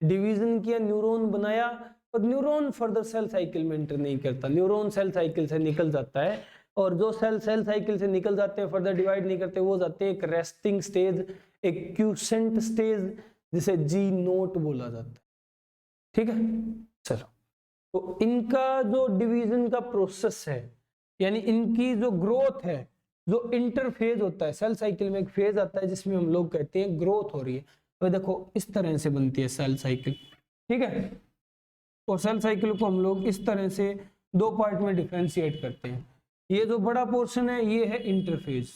डिवीजन किया, न्यूरॉन बनाया, और न्यूरॉन फर्दर सेल साइकिल में एंटर नहीं करता, न्यूरॉन सेल साइकिल से निकल जाता है। और जो सेल साइकिल से निकल जाते हैं, फर्दर डिवाइड नहीं करते, वो जाते हैं एक रेस्टिंग स्टेज, एक क्यूसेंट स्टेज, जिसे जी नोट बोला जाता है। ठीक है, चलो। तो इनका जो डिवीजन का प्रोसेस है, यानी इनकी जो ग्रोथ है, जो इंटरफेज होता है, सेल साइकिल में एक फेज आता है जिसमें हम लोग कहते हैं ग्रोथ हो रही है। तो देखो इस तरह से बनती है सेल साइकिल। ठीक है, और सेल साइकिल को हम लोग इस तरह से दो पार्ट में डिफरेंशिएट करते हैं। ये जो बड़ा पोर्शन है ये है इंटरफेज,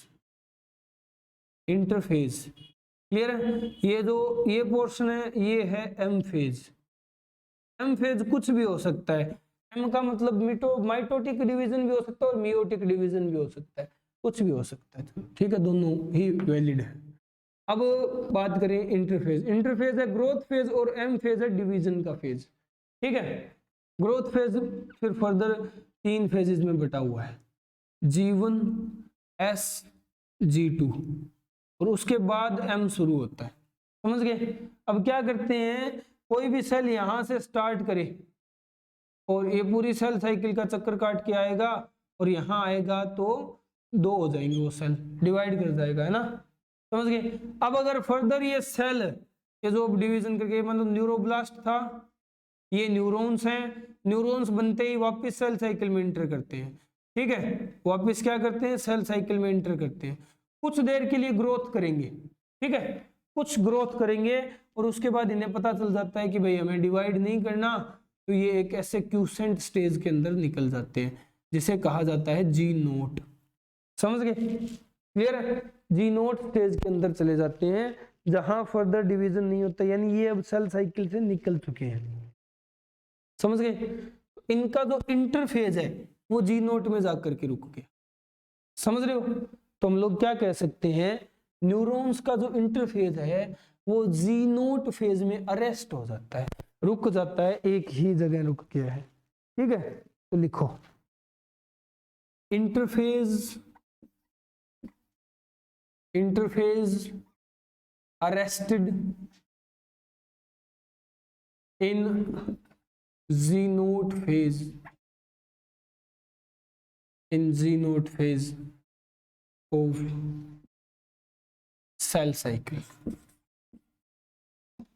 क्लियर है? ये पोर्शन है ये है एम फेज। एम फेज कुछ भी हो सकता है, एम का मतलब माइटोटिक डिवीजन भी हो सकता है और मियोटिक डिवीजन भी हो सकता है, कुछ भी हो सकता है। ठीक है, दोनों ही वैलिड है। अब बात करें इंटरफेज। इंटरफेज है ग्रोथ फेज और एम फेज है डिवीजन का फेज। ठीक है, ग्रोथ फेज फिर फर्दर 3 फेजेस में बटा हुआ है, G1, S, G2, और उसके बाद M शुरू होता है। समझ गए? अब क्या करते हैं, कोई भी सेल यहां से स्टार्ट करे और ये पूरी सेल साइकिल का चक्कर काट के आएगा और यहाँ आएगा तो 2 हो जाएंगे, वो सेल डिवाइड कर जाएगा, है ना? समझ गए? अब अगर फर्दर ये सेल ये जो डिवीजन करके, मतलब न्यूरोब्लास्ट था, ये न्यूरॉन्स हैं, न्यूरॉन्स बनते ही वापस सेल साइकिल में एंटर करते हैं। ठीक है, वापस क्या करते हैं, सेल साइकिल में एंटर करते हैं, कुछ देर के लिए ग्रोथ करेंगे। ठीक है, कुछ ग्रोथ करेंगे और उसके बाद इन्हें पता चल जाता है कि भाई हमें डिवाइड नहीं करना, तो ये एक ऐसे क्यूसेंट स्टेज के अंदर निकल जाते हैं जिसे कहा जाता है जी नोट। समझ गए? क्लियर है? जी नोट स्टेज के अंदर चले जाते हैं जहां फर्दर डिवीजन नहीं होता, यानी ये अब सेल साइकिल से निकल चुके हैं। समझ गए? इनका जो इंटरफेज है वो जी नोट में जाकर के रुक गया। समझ रहे हो? तो हम लोग क्या कह सकते हैं, न्यूरॉन्स का जो इंटरफेज है वो जी नोट फेज में अरेस्ट हो जाता है, रुक जाता है, एक ही जगह रुक गया है। ठीक है, तो लिखो interphase arrested in G naught phase of cell cycle.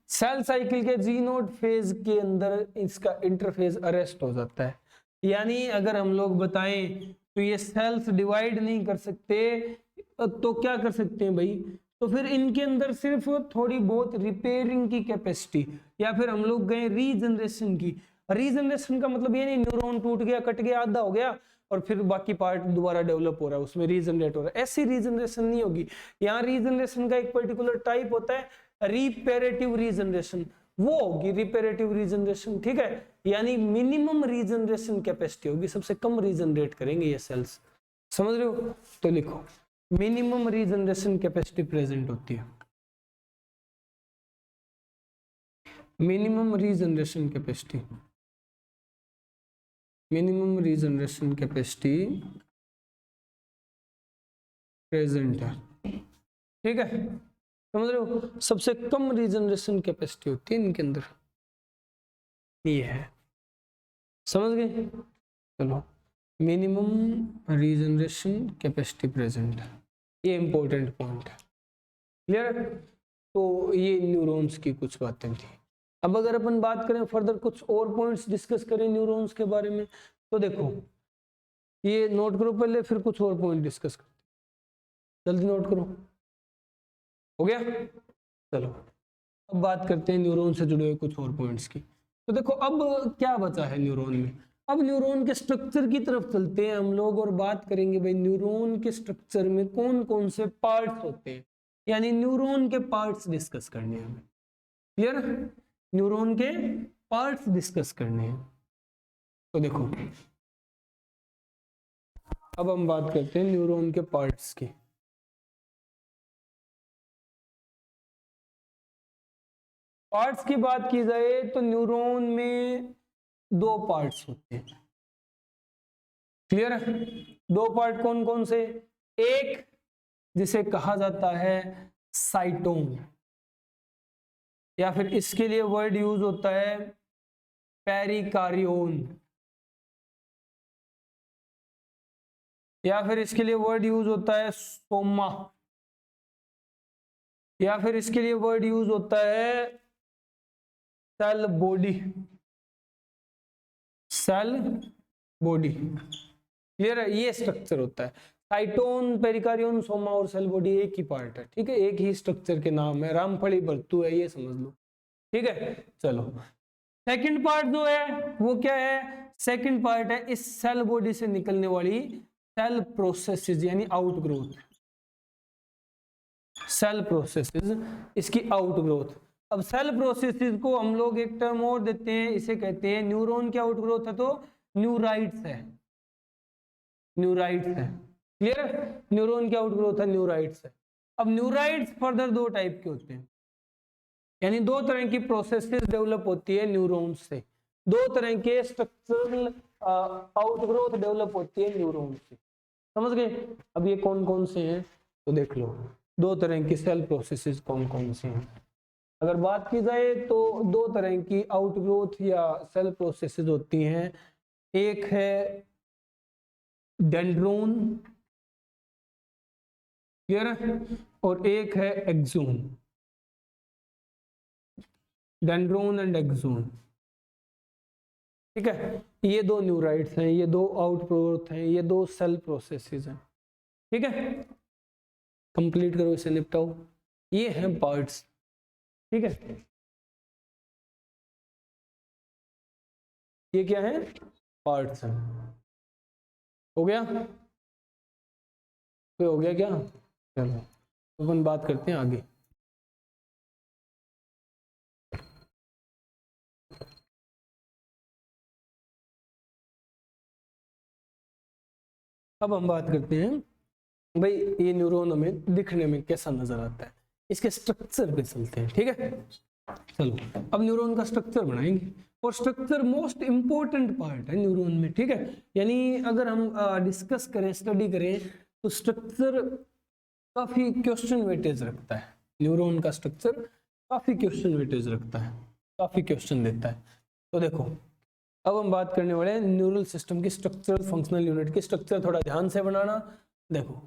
Cell cycle के जी नोट फेज के अंदर इसका इंटरफेज अरेस्ट हो जाता है। यानी अगर हम लोग बताएं तो ये सेल्स डिवाइड नहीं कर सकते, तो क्या कर सकते हैं भाई, तो फिर इनके अंदर सिर्फ थोड़ी बहुत रिपेयरिंग की कैपेसिटी, या फिर हम लोग गए रीजनरेशन की। रीजनरेशन का मतलब ये नहीं न्यूरॉन टूट गया, कट गया, आधा हो गया और फिर बाकी पार्ट दोबारा डेवलप हो रहा है, उसमें रीजनरेट हो रहा है। ऐसी रीजनरेशन नहीं होगी। यहाँ रीजनरेशन का एक पर्टिकुलर टाइप होता है रिपेरेटिव रीजनरेशन, वो होगी रिपेरेटिव रीजनरेशन, ठीक है। यानी मिनिमम रीजनरेशन कैपेसिटी होगी, सबसे कम रीजनरेट करेंगे ये सेल्स, समझ रहे हो। तो लिखो मिनिमम रीजनरेशन कैपेसिटी प्रेजेंट होती है, minimum regeneration capacity, minimum regeneration capacity present है, ठीक है, समझ रहे हो। सबसे कम रीजनरेशन कैपेसिटी होती है इनके अंदर, ये है, समझ गए। चलो मिनिमम रीजनरेशन कैपेसिटी प्रेजेंट, ये इंपॉर्टेंट पॉइंट है, क्लियर। तो ये न्यूरॉन्स की कुछ बातें थी। अब अगर अपन बात करें फर्दर कुछ और पॉइंट्स डिस्कस करें न्यूरॉन्स के बारे में, तो देखो ये नोट करो पहले, फिर कुछ और पॉइंट डिस्कस करते हैं, जल्दी नोट करो, हो गया। चलो अब बात करते हैं न्यूरॉन से जुड़े हुए कुछ और पॉइंट्स की। तो देखो अब क्या बचा है न्यूरॉन में, अब न्यूरॉन के स्ट्रक्चर की तरफ चलते हैं हम लोग और बात करेंगे भाई न्यूरॉन के स्ट्रक्चर में कौन कौन से पार्ट्स होते हैं, यानी न्यूरॉन के पार्ट्स डिस्कस करने हैं हमें, क्लियर। न्यूरॉन के पार्ट्स डिस्कस करने हैं। तो देखो अब हम बात करते हैं न्यूरॉन के पार्ट्स की। पार्ट्स की बात की जाए तो न्यूरॉन में दो पार्ट्स होते हैं, क्लियर है। दो पार्ट कौन कौन से, एक जिसे कहा जाता है साइटोन, या फिर इसके लिए वर्ड यूज होता है पेरिकार्योन, या फिर इसके लिए वर्ड यूज होता है सोमा, या फिर इसके लिए वर्ड यूज होता है cell body, cell body, clear है। ये स्ट्रक्चर होता है साइटोन, पेरिकार्योन, सोमा और सेल बॉडी एक ही पार्ट है, ठीक है, एक ही स्ट्रक्चर के नाम है, रामफली बर्तु है, ये समझ लो, ठीक है। चलो सेकंड पार्ट जो है वो क्या है, सेकंड पार्ट है इस सेल बॉडी से निकलने वाली सेल प्रोसेसेस यानी आउटग्रोथ, सेल प्रोसेसेस इसकी आउटग्रोथ। अब सेल प्रोसेसेस को हम लोग एक टर्म और देते हैं, इसे कहते हैं न्यूरॉन की आउटग्रोथ है तो न्यूराइट्स है, न्यूराइट्स है, क्लियर है। न्यूरॉन की आउटग्रोथ है न्यूराइट्स है। अब न्यूराइट्स फर्दर दो टाइप के होते हैं, यानी दो तरह की प्रोसेसेस डेवलप होती है न्यूरॉन्स से, दो तरह के स्ट्रक्चरल आउटग्रोथ डेवलप होती है न्यूरॉन्स से, समझ गए। अब ये कौन कौन से हैं तो देख लो, दो तरह की सेल प्रोसेसेस कौन कौन से हैं। अगर बात की जाए तो दो तरह की आउटग्रोथ या सेल प्रोसेसेस होती हैं, एक है डेंड्रोन, क्लियर है, और एक है एक्सोन, डेंड्रोन एंड एक्सोन, ठीक है। ये दो न्यूराइट्स हैं, ये दो आउटग्रोथ हैं, ये दो सेल प्रोसेसेस हैं, ठीक है। कंप्लीट करो इसे, निपटाओ, ये हैं पार्ट्स, ठीक है। ये क्या है, पार्ट्स हैं, हो गया, तो हो गया क्या, चलो अपन बात करते हैं आगे। अब हम बात करते हैं भाई ये न्यूरॉन हमें दिखने में कैसा नजर आता है, इसके स्ट्रक्चर पे चलते हैं, ठीक है। चलो अब न्यूरॉन का स्ट्रक्चर बनाएंगे, और स्ट्रक्चर मोस्ट इंपॉर्टेंट पार्ट है न्यूरॉन में, ठीक है। यानी अगर हम डिस्कस करें, स्टडी करें, तो स्ट्रक्चर काफी क्वेश्चन वेटेज रखता है, न्यूरॉन का स्ट्रक्चर काफी क्वेश्चन वेटेज रखता है, काफी क्वेश्चन देता है। तो देखो अब हम बात करने वाले हैं न्यूरल सिस्टम की स्ट्रक्चरल फंक्शनल यूनिट की, स्ट्रक्चर थोड़ा ध्यान से बनाना। देखो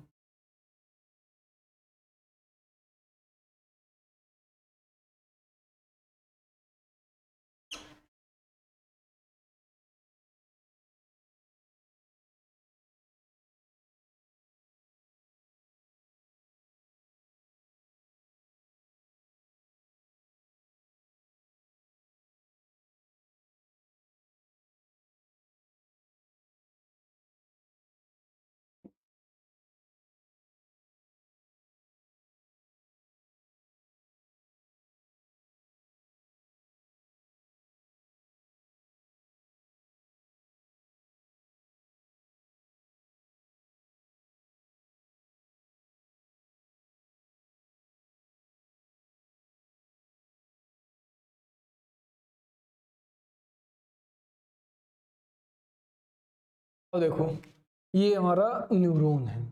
तो देखो ये हमारा न्यूरॉन है,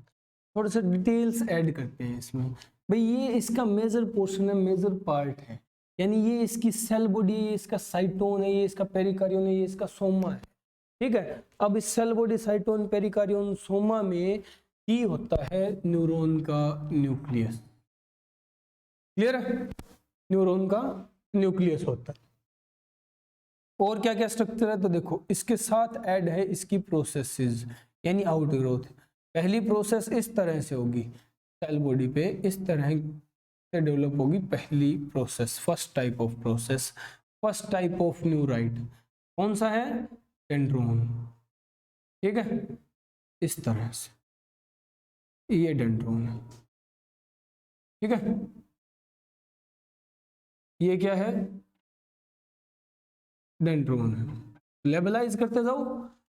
थोड़े से डिटेल्स ऐड करते हैं इसमें। भाई ये इसका मेजर पोर्शन है, मेजर पार्ट है, यानी ये इसकी सेल बॉडी, ये इसका साइटोन है, ये इसका पेरिकार्डियन है, ये इसका सोमा है। ठीक है, अब इस सेल बॉडी, साइटोन, पेरिकार्डियन, सोमा में ही होता है न्यूरॉन का न्यूक्लियस। क्लियर है? न्यूरॉन का न्यूक्लियस होता है। और क्या क्या स्ट्रक्चर है तो देखो इसके साथ ऐड है इसकी प्रोसेसेस, यानी आउटग्रोथ। पहली प्रोसेस इस तरह से होगी, सेल बॉडी पे इस तरह से डेवलप होगी पहली process, first type of process, first type of neurite. कौन सा है? डेंड्रोन। ठीक है, इस तरह से ये डेंड्रोन है। ठीक है, ये क्या है? डेंड्रोन है। लेबलाइज करते जाओ।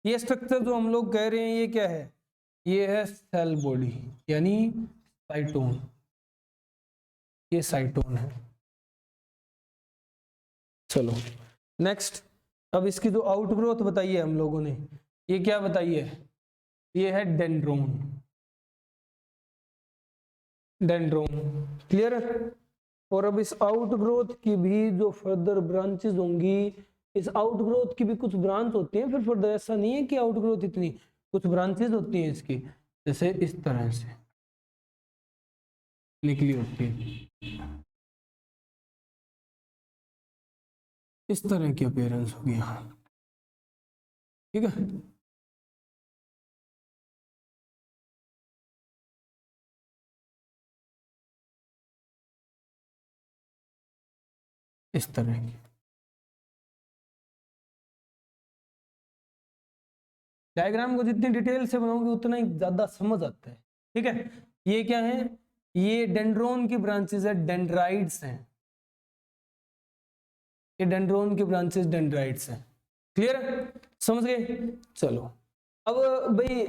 ये स्ट्रक्चर जो हम लोग कह रहे हैं ये क्या है? ये है सेल बॉडी, यानी साइटोन। ये साइटोन है। चलो नेक्स्ट, अब इसकी जो आउटग्रोथ बताई है हम लोगों ने, ये क्या बताई है? ये है डेंड्रोन। डेंड्रोन क्लियर है? और अब इस आउटग्रोथ की भी जो फर्दर ब्रांचेस होंगी, इस आउटग्रोथ की भी कुछ ब्रांच होती है फिर फर्दर, ऐसा नहीं है कि आउटग्रोथ इतनी, कुछ ब्रांचेस होती हैं इसकी, जैसे इस तरह से निकली होती है, इस तरह की अपीयरेंस होगी यहाँ। ठीक है, इस तरह की। डायग्राम को जितनी डिटेल से बनाओगे उतना ही ज्यादा समझ आता है। ठीक है, ये क्या है? ये डेंड्रोन की ब्रांचेस है, डेंड्राइट्स हैं। ये डेंड्रोन की ब्रांचेस डेंड्राइट्स हैं। क्लियर है? समझ गए? चलो अब भाई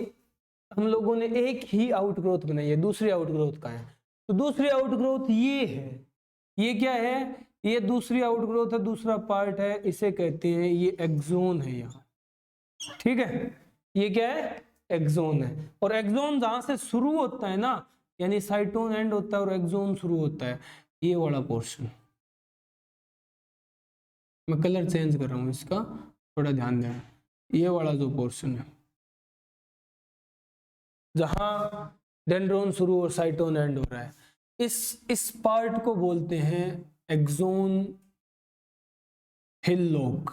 हम लोगों ने एक ही आउटग्रोथ बनाई है, दूसरी आउटग्रोथ का है, तो दूसरी आउटग्रोथ ये है। ये क्या है? ये दूसरी आउटग्रोथ है, दूसरा पार्ट है, इसे कहते हैं, ये एक्सोन है यहाँ। ठीक है, ये क्या है? एक्सोन है। और एक्सोन जहां से शुरू होता है ना, यानी साइटोन एंड होता है और एक्सोन शुरू होता है, ये वाला पोर्शन। मैं कलर चेंज कर रहा हूं इसका, थोड़ा ध्यान देना। ये वाला जो पोर्शन है जहां डेंड्रोन शुरू और साइटोन एंड हो रहा है, इस पार्ट को बोलते हैं एक्सोन हिल्लोक।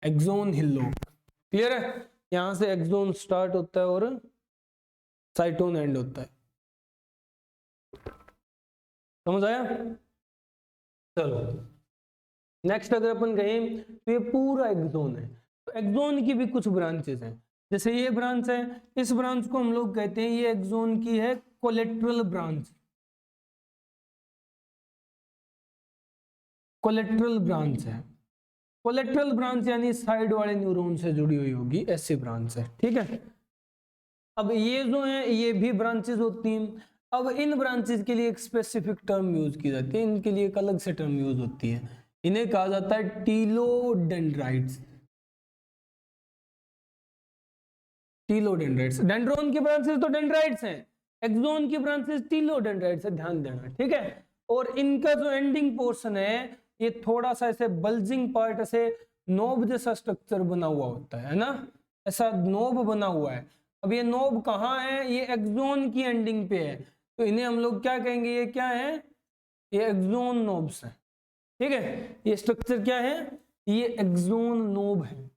एक्सोन हिल्लोक। क्लियर है? यहां से एक्सोन स्टार्ट होता है और साइटोन एंड होता है। समझ आया? चलो नेक्स्ट अगर अपन कहें तो ये पूरा एक्सोन है, तो एक्सोन की भी कुछ ब्रांचेस हैं। जैसे ये ब्रांच है, इस ब्रांच को हम लोग कहते हैं, ये एक्सोन की है कोलेट्रल ब्रांच। कोलेट्रल ब्रांच है। कोलेट्रल ब्रांच यानी साइड वाले न्यूरॉन से जुड़ी हुई होगी, ऐसी ब्रांच है। ठीक है, अब ये जो है ये भी ब्रांचेस होती हैं। अब इन ब्रांचेस के लिए एक स्पेसिफिक टर्म यूज की जाती है, इनके लिए एक अलग से टर्म यूज होती है, इन्हें कहा जाता है टीलोडेंड्राइट्स। टीलोडेंड्राइट्स। डेंड्रोन की ब्रांचेस तो डेंड्राइट्स हैं, एक्सोन की ब्रांचेस टीलोडेंड्राइट्स है, ध्यान देना। ठीक है, और इनका जो एंडिंग पोर्शन है ये थोड़ा सा ऐसे बल्जिंग पार्ट, ऐसे नोब जैसा स्ट्रक्चर बना हुआ होता है ना, ऐसा नोब बना हुआ है। अब ये नोब कहाँ है? ये एक्सोन की एंडिंग पे है, तो इन्हें हम लोग क्या कहेंगे? ये क्या है? ये एक्सोन नोब्स है। ठीक है, ये स्ट्रक्चर क्या है? ये एक्सोन नोब है,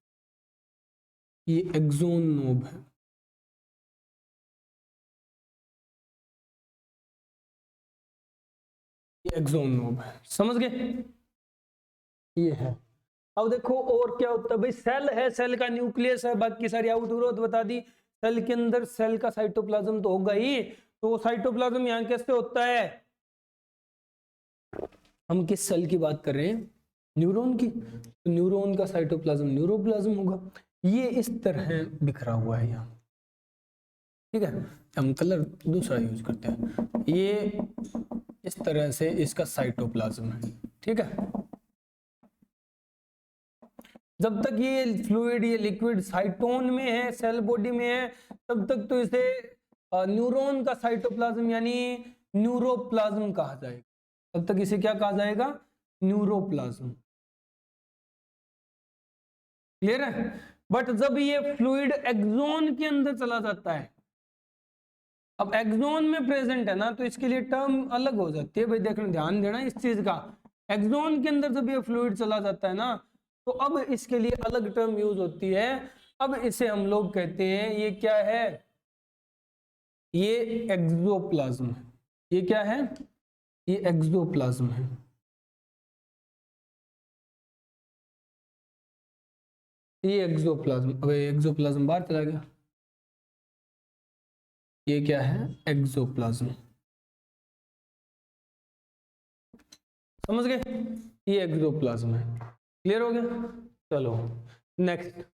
ये एक्सोन नोब है। ये एक्सोन नोब है। समझ गए? ये है। अब देखो और क्या होता है भाई, सेल है, सेल का न्यूक्लियस है, बाकी सारी आउटग्रोथ बता दी। सेल के अंदर सेल का साइटोप्लाज्म तो होगा ही, तो वो साइटोप्लाज्म यहाँ कैसे होता है? हम किस सेल की बात कर रहे हैं? न्यूरॉन की। तो न्यूरॉन का साइटोप्लाज्म न्यूरोप्लाज्म होगा। ये इस तरह बिखरा हुआ है यहाँ। ठीक है, हम कलर दूसरा यूज करते हैं। ये इस तरह से इसका साइटोप्लाज्म है। ठीक है, जब तक ये फ्लूइड, ये लिक्विड साइटोन में है, सेल बॉडी में है, तब तक तो इसे न्यूरॉन का साइटोप्लाज्म यानी न्यूरोप्लाज्म कहा जाएगा। तब तक इसे क्या कहा जाएगा? न्यूरोप्लाज्म। क्लियर है? बट जब ये फ्लूइड एक्सोन के अंदर चला जाता है, अब एक्सोन में प्रेजेंट है ना, तो इसके लिए टर्म अलग हो जाती है भाई। देखना, ध्यान देना इस चीज का। एक्सोन के अंदर जब ये फ्लूइड चला जाता है ना, तो अब इसके लिए अलग टर्म यूज होती है। अब इसे हम लोग कहते हैं, ये क्या है? ये एक्सोप्लाज्म है। ये क्या है? ये एक्सोप्लाज्म है। ये एक्सोप्लाज्म, अब एक्सोप्लाज्म बाहर चला गया। ये क्या है? एक्सोप्लाज्म। समझ गए? ये एक्सोप्लाज्म है। क्लियर हो गया? चलो नेक्स्ट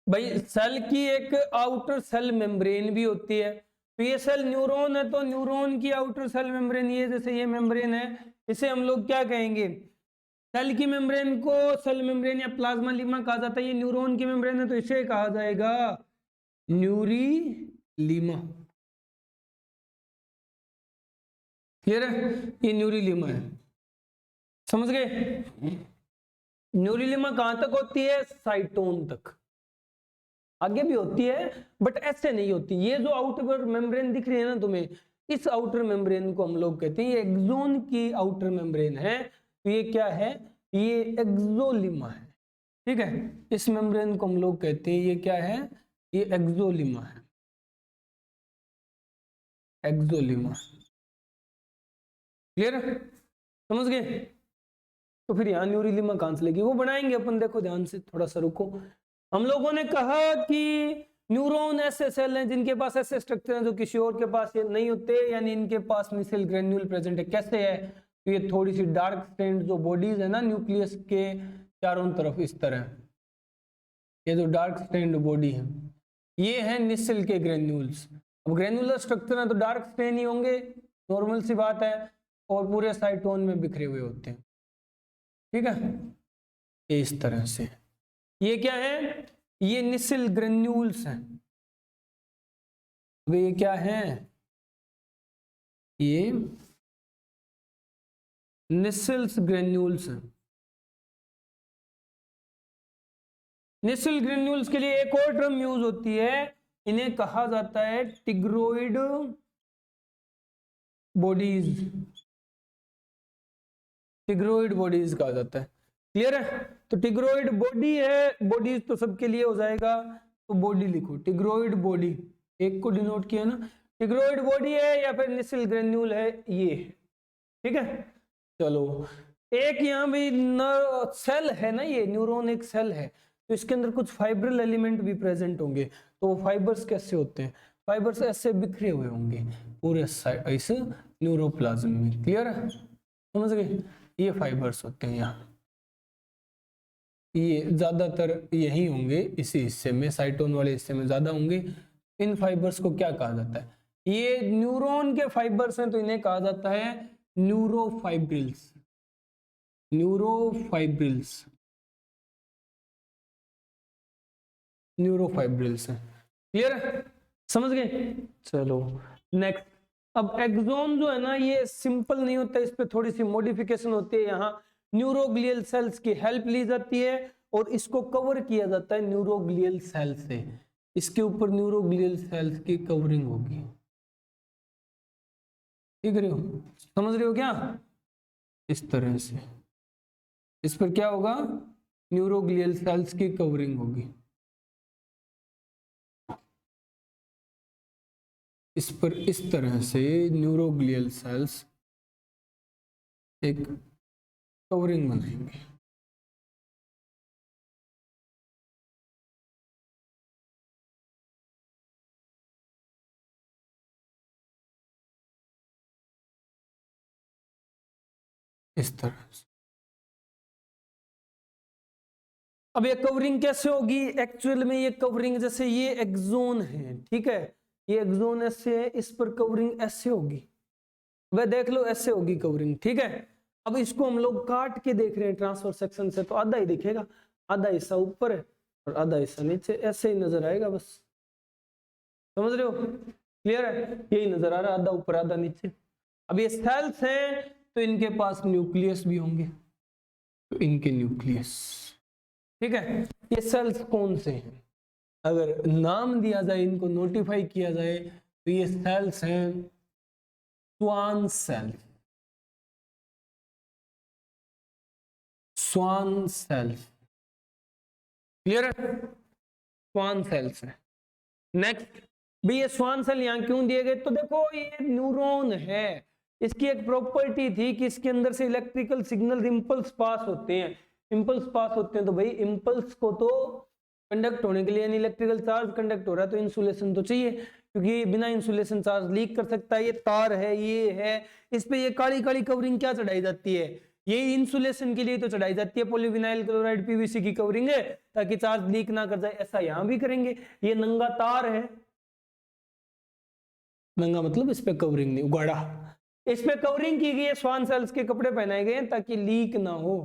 भाई, सेल की एक आउटर सेल मेम्ब्रेन भी होती है। तो ये सेल न्यूरॉन है, तो न्यूरॉन की आउटर सेल मेम्ब्रेन, ये जैसे ये मेम्ब्रेन है, इसे हम लोग क्या कहेंगे? सेल की मेम्ब्रेन को सेल मेम्ब्रेन या प्लाज्मा लीमा कहा जाता है। ये न्यूरॉन की मेम्ब्रेन है, तो इसे कहा जाएगा न्यूरीलीमा। क्लियर है? ये न्यूरीलीमा है। समझ गए? न्यूरीलीमा कहां तक होती है? साइटोन तक। आगे भी होती है बट ऐसे नहीं होती। ये जो आउटर मेम्ब्रेन दिख रही है ना तुम्हें, इस आउटर मेम्ब्रेन को हम लोग कहते हैं, ये एक्सोन की आउटर मेम्ब्रेन है। तो ये क्या है? ये एक्सोलीमा है। ठीक है, इस मेम्ब्रेन को हम लोग कहते हैं, ये क्या है? ये एक्सोलीमा है। एक्सोलीमा। क्लियर? समझ गए? तो फिर यहाँ न्यूरीलीमा कहां से लेगी? वो बनाएंगे अपन, देखो ध्यान से, थोड़ा सा रुको। हम लोगों ने कहा कि न्यूरॉन ऐसे सेल हैं जिनके पास ऐसे स्ट्रक्चर हैं जो किसी और के पास ये नहीं होते, यानी इनके पास मिसेल ग्रेन्यूल प्रेजेंट है। कैसे है? तो ये थोड़ी सी डार्क स्टेन्ड जो बॉडीज है ना न्यूक्लियस के चारों तरफ, इस तरह, ये जो डार्क स्टेन्ड बॉडी है, ये है निसेल के ग्रेन्यूल्स। अब ग्रेन्युलर स्ट्रक्चर है तो डार्क स्टेन ही होंगे, नॉर्मल सी बात है, और पूरे साइटोन में बिखरे हुए होते हैं। ठीक है, इस तरह से। ये क्या है? ये निसेल ग्रेन्यूल्स हैं। ये क्या है? ये निसेल्स ग्रेन्यूल्स हैं। निसेल ग्रेन्यूल्स के लिए एक और टर्म यूज होती है, इन्हें कहा जाता है टिग्रोइड बॉडीज। टिग्रोइड बॉडीज कहा जाता है। क्लियर है? तो टिग्रोइड बॉडी है, बॉडीज तो सबके लिए हो जाएगा, तो बॉडी लिखो, टिग्रोइड बॉडी, एक को डिनोट किया ना, टिग्रोइड बॉडी है या फिर निसेल ग्रेन्यूल है, ये। ठीक है, चलो एक यहाँ भी सेल है ना, ये न्यूरॉन एक सेल है, तो इसके अंदर कुछ फाइब्रल एलिमेंट भी प्रेजेंट होंगे। तो वो फाइबर्स कैसे होते हैं? फाइबर्स ऐसे बिखरे हुए होंगे पूरे इस न्यूरोप्लाज्म में। क्लियर है? समझ गए? ये फाइबर्स होते हैं यहाँ, ये ज्यादातर यही होंगे, इसी हिस्से में, साइटोन वाले हिस्से में ज्यादा होंगे। इन फाइबर्स को क्या कहा जाता है? ये न्यूरॉन के फाइबर्स हैं, तो इन्हें कहा जाता है न्यूरोफाइब्रिल्स। न्यूरोफाइब्रिल्स, न्यूरोफाइब्रिल्स है। क्लियर है? समझ गए? चलो नेक्स्ट। अब एक्सोन जो है ना, ये सिंपल नहीं होता, इस पे थोड़ी सी मॉडिफिकेशन होती है। यहाँ न्यूरोग्लियल सेल्स की हेल्प ली जाती है और इसको कवर किया जाता है न्यूरोग्लियल सेल से। इसके ऊपर न्यूरोग्लियल सेल्स की कवरिंग होगी। ठीक रहे हो? समझ रहे हो क्या? इस तरह से इस पर क्या होगा? न्यूरोग्लियल सेल्स की कवरिंग होगी। इस पर इस तरह से न्यूरोग्लियल सेल्स एक कवरिंग बनाएंगे। इस तरह से। अब ये कवरिंग कैसे होगी? एक्चुअल में ये कवरिंग, जैसे ये एक्सोन है, ठीक है, ये एक्सोन ऐसे है, इस पर कवरिंग ऐसे होगी, वह देख लो ऐसे होगी कवरिंग। ठीक है, अब इसको हम लोग काट के देख रहे हैं ट्रांसफर सेक्शन से, तो आधा ही दिखेगा। आधा हिस्सा ऊपर है और आधा हिस्सा नीचे, ऐसे ही नजर आएगा बस, समझ रहे हो? क्लियर है? यही नजर आ रहा है, आधा ऊपर आधा नीचे। अब ये सेल्स हैं तो इनके पास न्यूक्लियस भी होंगे, तो इनके न्यूक्लियस, ठीक है। ये सेल्स कौन से हैं, अगर नाम दिया जाए, इनको नोटिफाई किया जाए, तो ये सेल्स हैं Schwann cell, Schwann cells. Clear है? स्वान सेल्स है। नेक्स्ट भी, ये स्वान सेल यहाँ क्यों दिए गए, तो देखो ये न्यूरॉन है, इसकी एक प्रॉपर्टी थी कि इसके अंदर से इलेक्ट्रिकल सिग्नल इंपल्स पास होते हैं, इंपल्स पास होते हैं, तो भाई इंपल्स को तो कंडक्ट होने के लिए, इलेक्ट्रिकल चार्ज कंडक्ट हो रहा है तो इंसुलेशन तो चाहिए, क्योंकि बिना इंसुलेशन चार्ज लीक कर सकता है। ये तार है, ये है, इस पे ये काली काली कवरिंग क्या चढ़ाई जाती है, ये इंसुलेशन के लिए तो चढ़ाई जाती है, पॉलीविनाइल क्लोराइड पीवीसी की कवरिंग है, ताकि चार्ज लीक ना कर जाए। ऐसा यहां भी करेंगे। ये नंगा तार है, नंगा मतलब इस पे कवरिंग नहीं, उगाड़ा, इस पे कवरिंग की गई है, स्वान सेल्स के कपड़े पहनाए गए हैं ताकि लीक ना हो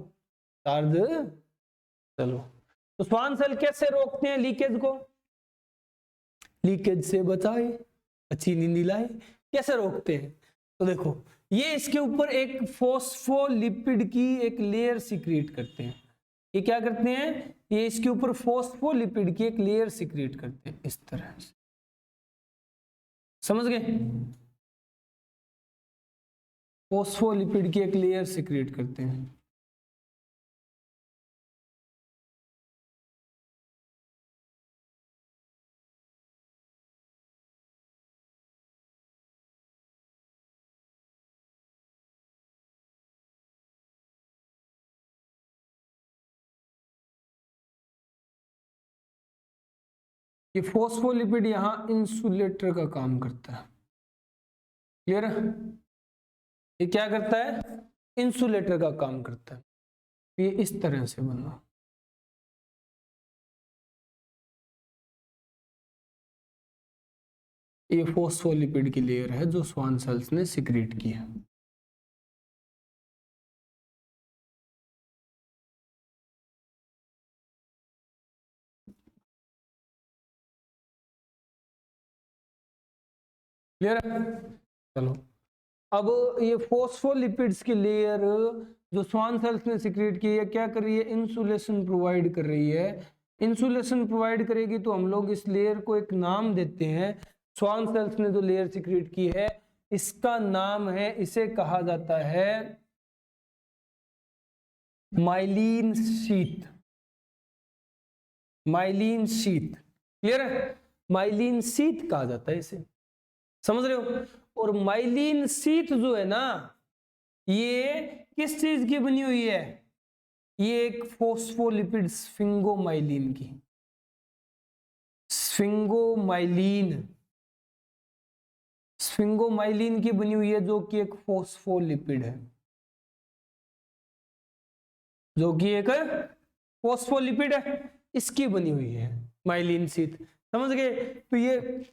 चार्ज। चलो, तो स्वान सेल कैसे रोकते हैं लीकेज को, लीकेज से बचाए, अच्छी नींद दिलाए, कैसे रोकते हैं, तो देखो ये इसके ऊपर एक फॉस्फोलिपिड की एक लेयर सिक्रीट करते हैं। ये क्या करते हैं, ये इसके ऊपर फॉस्फोलिपिड की एक लेयर सिक्रीट करते हैं, इस तरह से, समझ गए? फॉस्फोलिपिड की एक लेयर सिक्रीट करते हैं। ये फॉस्फोलिपिड यहां इंसुलेटर का काम करता है। क्लियर है? ये क्या करता है, इंसुलेटर का काम करता है। ये इस तरह से बना, ये फॉस्फोलिपिड की लेयर है जो स्वान सेल्स ने सिक्रीट की है। क्लियर है? चलो, अब ये फॉस्फोलिपिड्स की लेयर जो स्वान सेल्स ने सिक्रीट की है, क्या कर रही है, इंसुलेशन प्रोवाइड कर रही है। इंसुलेशन प्रोवाइड करेगी तो हम लोग इस लेयर को एक नाम देते हैं। स्वान सेल्स ने जो लेयर सिक्रीट की है, इसका नाम है, इसे कहा जाता है myelin sheath, myelin sheath. Clear है? माइलिन शीथ कहा जाता है इसे, समझ रहे हो? और माइलिन शीथ जो है ना, ये किस चीज की बनी हुई है, ये एक फॉस्फोलिपिड स्फिंगोमाइलिन की, स्फिंगोमाइलिन, स्फिंगोमाइलिन की बनी हुई है, जो कि एक फॉस्फोलिपिड है, जो कि एक फॉस्फोलिपिड है, इसकी बनी हुई है माइलिन शीथ। समझ गए? तो ये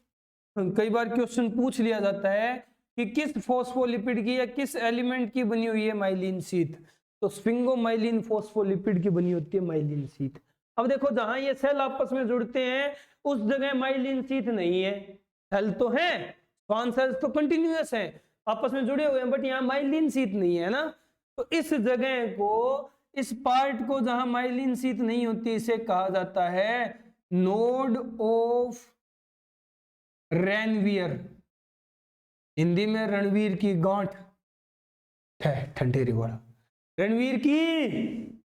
कई बार क्वेश्चन पूछ लिया जाता है कि किस फॉस्फोलिपिड की या किस एलिमेंट की बनी हुई है माइलिन शीथ, तो स्फिंगोमाइलिन फॉस्फोलिपिड की बनी होती है माइलिन शीथ। अब देखो, जहां ये सेल आपस में जुड़ते हैं उस जगह माइलिन शीथ नहीं है, सेल तो है, स्वान सेल्स तो कंटिन्यूअस हैं, आपस में जुड़े हुए हैं, बट यहाँ माइलिन शीथ नहीं है ना, तो इस जगह को, इस पार्ट को जहां माइलिन शीथ नहीं होती, इसे कहा जाता है नोड ऑफ रेनवियर, हिंदी में रणवीर की गांठ, ठंडेरी वाला, रणवीर की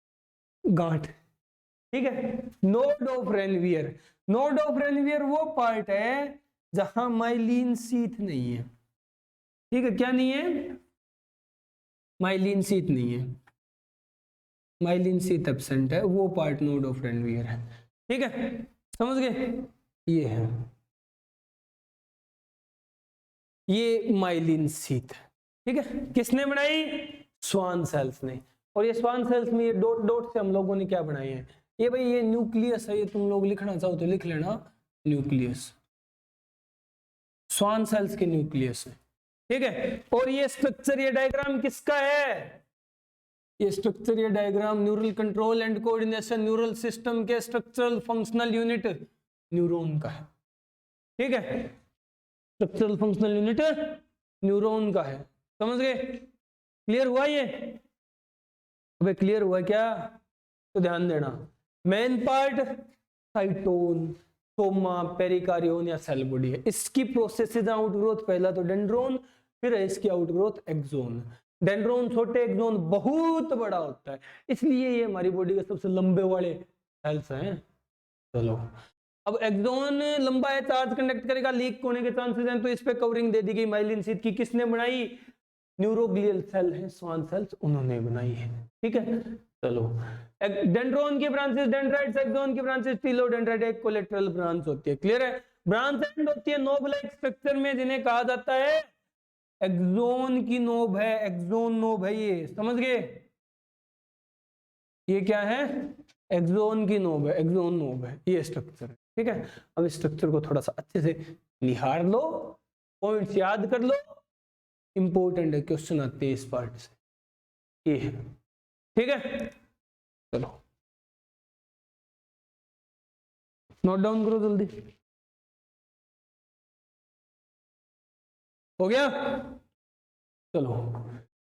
गांठ, ठीक है। Node of Ranvier, node of Ranvier वो पार्ट है जहां माइलिन शीथ नहीं है, ठीक है, क्या नहीं है, माइलिन शीथ नहीं है, माइलिन शीथ एब्सेंट है, वो पार्ट नोड ऑफ रेनवियर है, ठीक है, समझ गए? ये है, ये माइलिन शीथ, ठीक है, किसने बनाई, स्वान सेल्स ने। और ये स्वान सेल्स में ये डॉट डॉट से हम लोगों ने क्या बनाए हैं, ये भाई ये न्यूक्लियस है, ये तुम लोग लिखना चाहो तो लिख लेना, न्यूक्लियस, स्वान सेल्स के न्यूक्लियस है, ठीक है। और ये स्ट्रक्चर, ये डायग्राम किसका है, ये स्ट्रक्चर, ये diagram neural control and coordination neural system के स्ट्रक्चरल फंक्शनल यूनिट न्यूरॉन का है। ठीक है, स्ट्रक्चरल फंक्शनल यूनिट न्यूरॉन का है। समझ गए? क्लियर हुआ ये? अबे क्लियर हुआ क्या? तो ध्यान देना, मेन पार्ट साइटोन, सोमा, पेरिकार्योन या सेल बॉडी है। इसकी प्रोसेसेस आउटग्रोथ, पहला तो डेंड्रोन, फिर है इसकी आउटग्रोथ एक्सोन। डेंड्रोन छोटे, एक्सोन बहुत बड़ा होता है, इसलिए ये हमारी बॉडी के सबसे लंबे वाले सेल्स हैं। चलो, अब एक्सोन लंबा है, चार्ज कंडक्ट करेगा, लीक होने के चांसेस हैं, तो इस पे कवरिंग दे दी गई माइलिन शीथ की। किसने बनाई? न्यूरोग्लियल सेल है, स्वान सेल्स, उन्होंने बनाई है। ठीक है, चलो, डेंड्रोन की ब्रांचेस डेंड्राइट्स, एक्सोन की ब्रांचेस टीलोडेंड्राइट, एक कोलेटरल ब्रांच होती है। क्लियर है? ब्रांच एंड होती है नोब लाइक स्ट्रक्चर में, जिन्हें कहा जाता है एक्सोन की नोब है, एक्सोन नोब है ये। समझ गए? ये क्या है? एक्सोन की नोब है, एक्सोन नोब है ये स्ट्रक्चर है। ठीक है, अब इस स्ट्रक्चर को थोड़ा सा अच्छे से निहार लो, पॉइंट्स याद कर लो, इंपॉर्टेंट है, क्वेश्चन आते हैं इस पार्ट से। ये है, ठीक है, चलो नोट डाउन करो जल्दी। हो गया? चलो,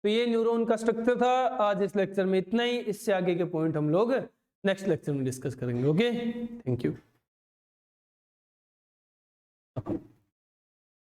तो ये न्यूरॉन का स्ट्रक्चर था। आज इस लेक्चर में इतना ही, इससे आगे के पॉइंट हम लोग नेक्स्ट लेक्चर में डिस्कस करेंगे। Okay, thank you.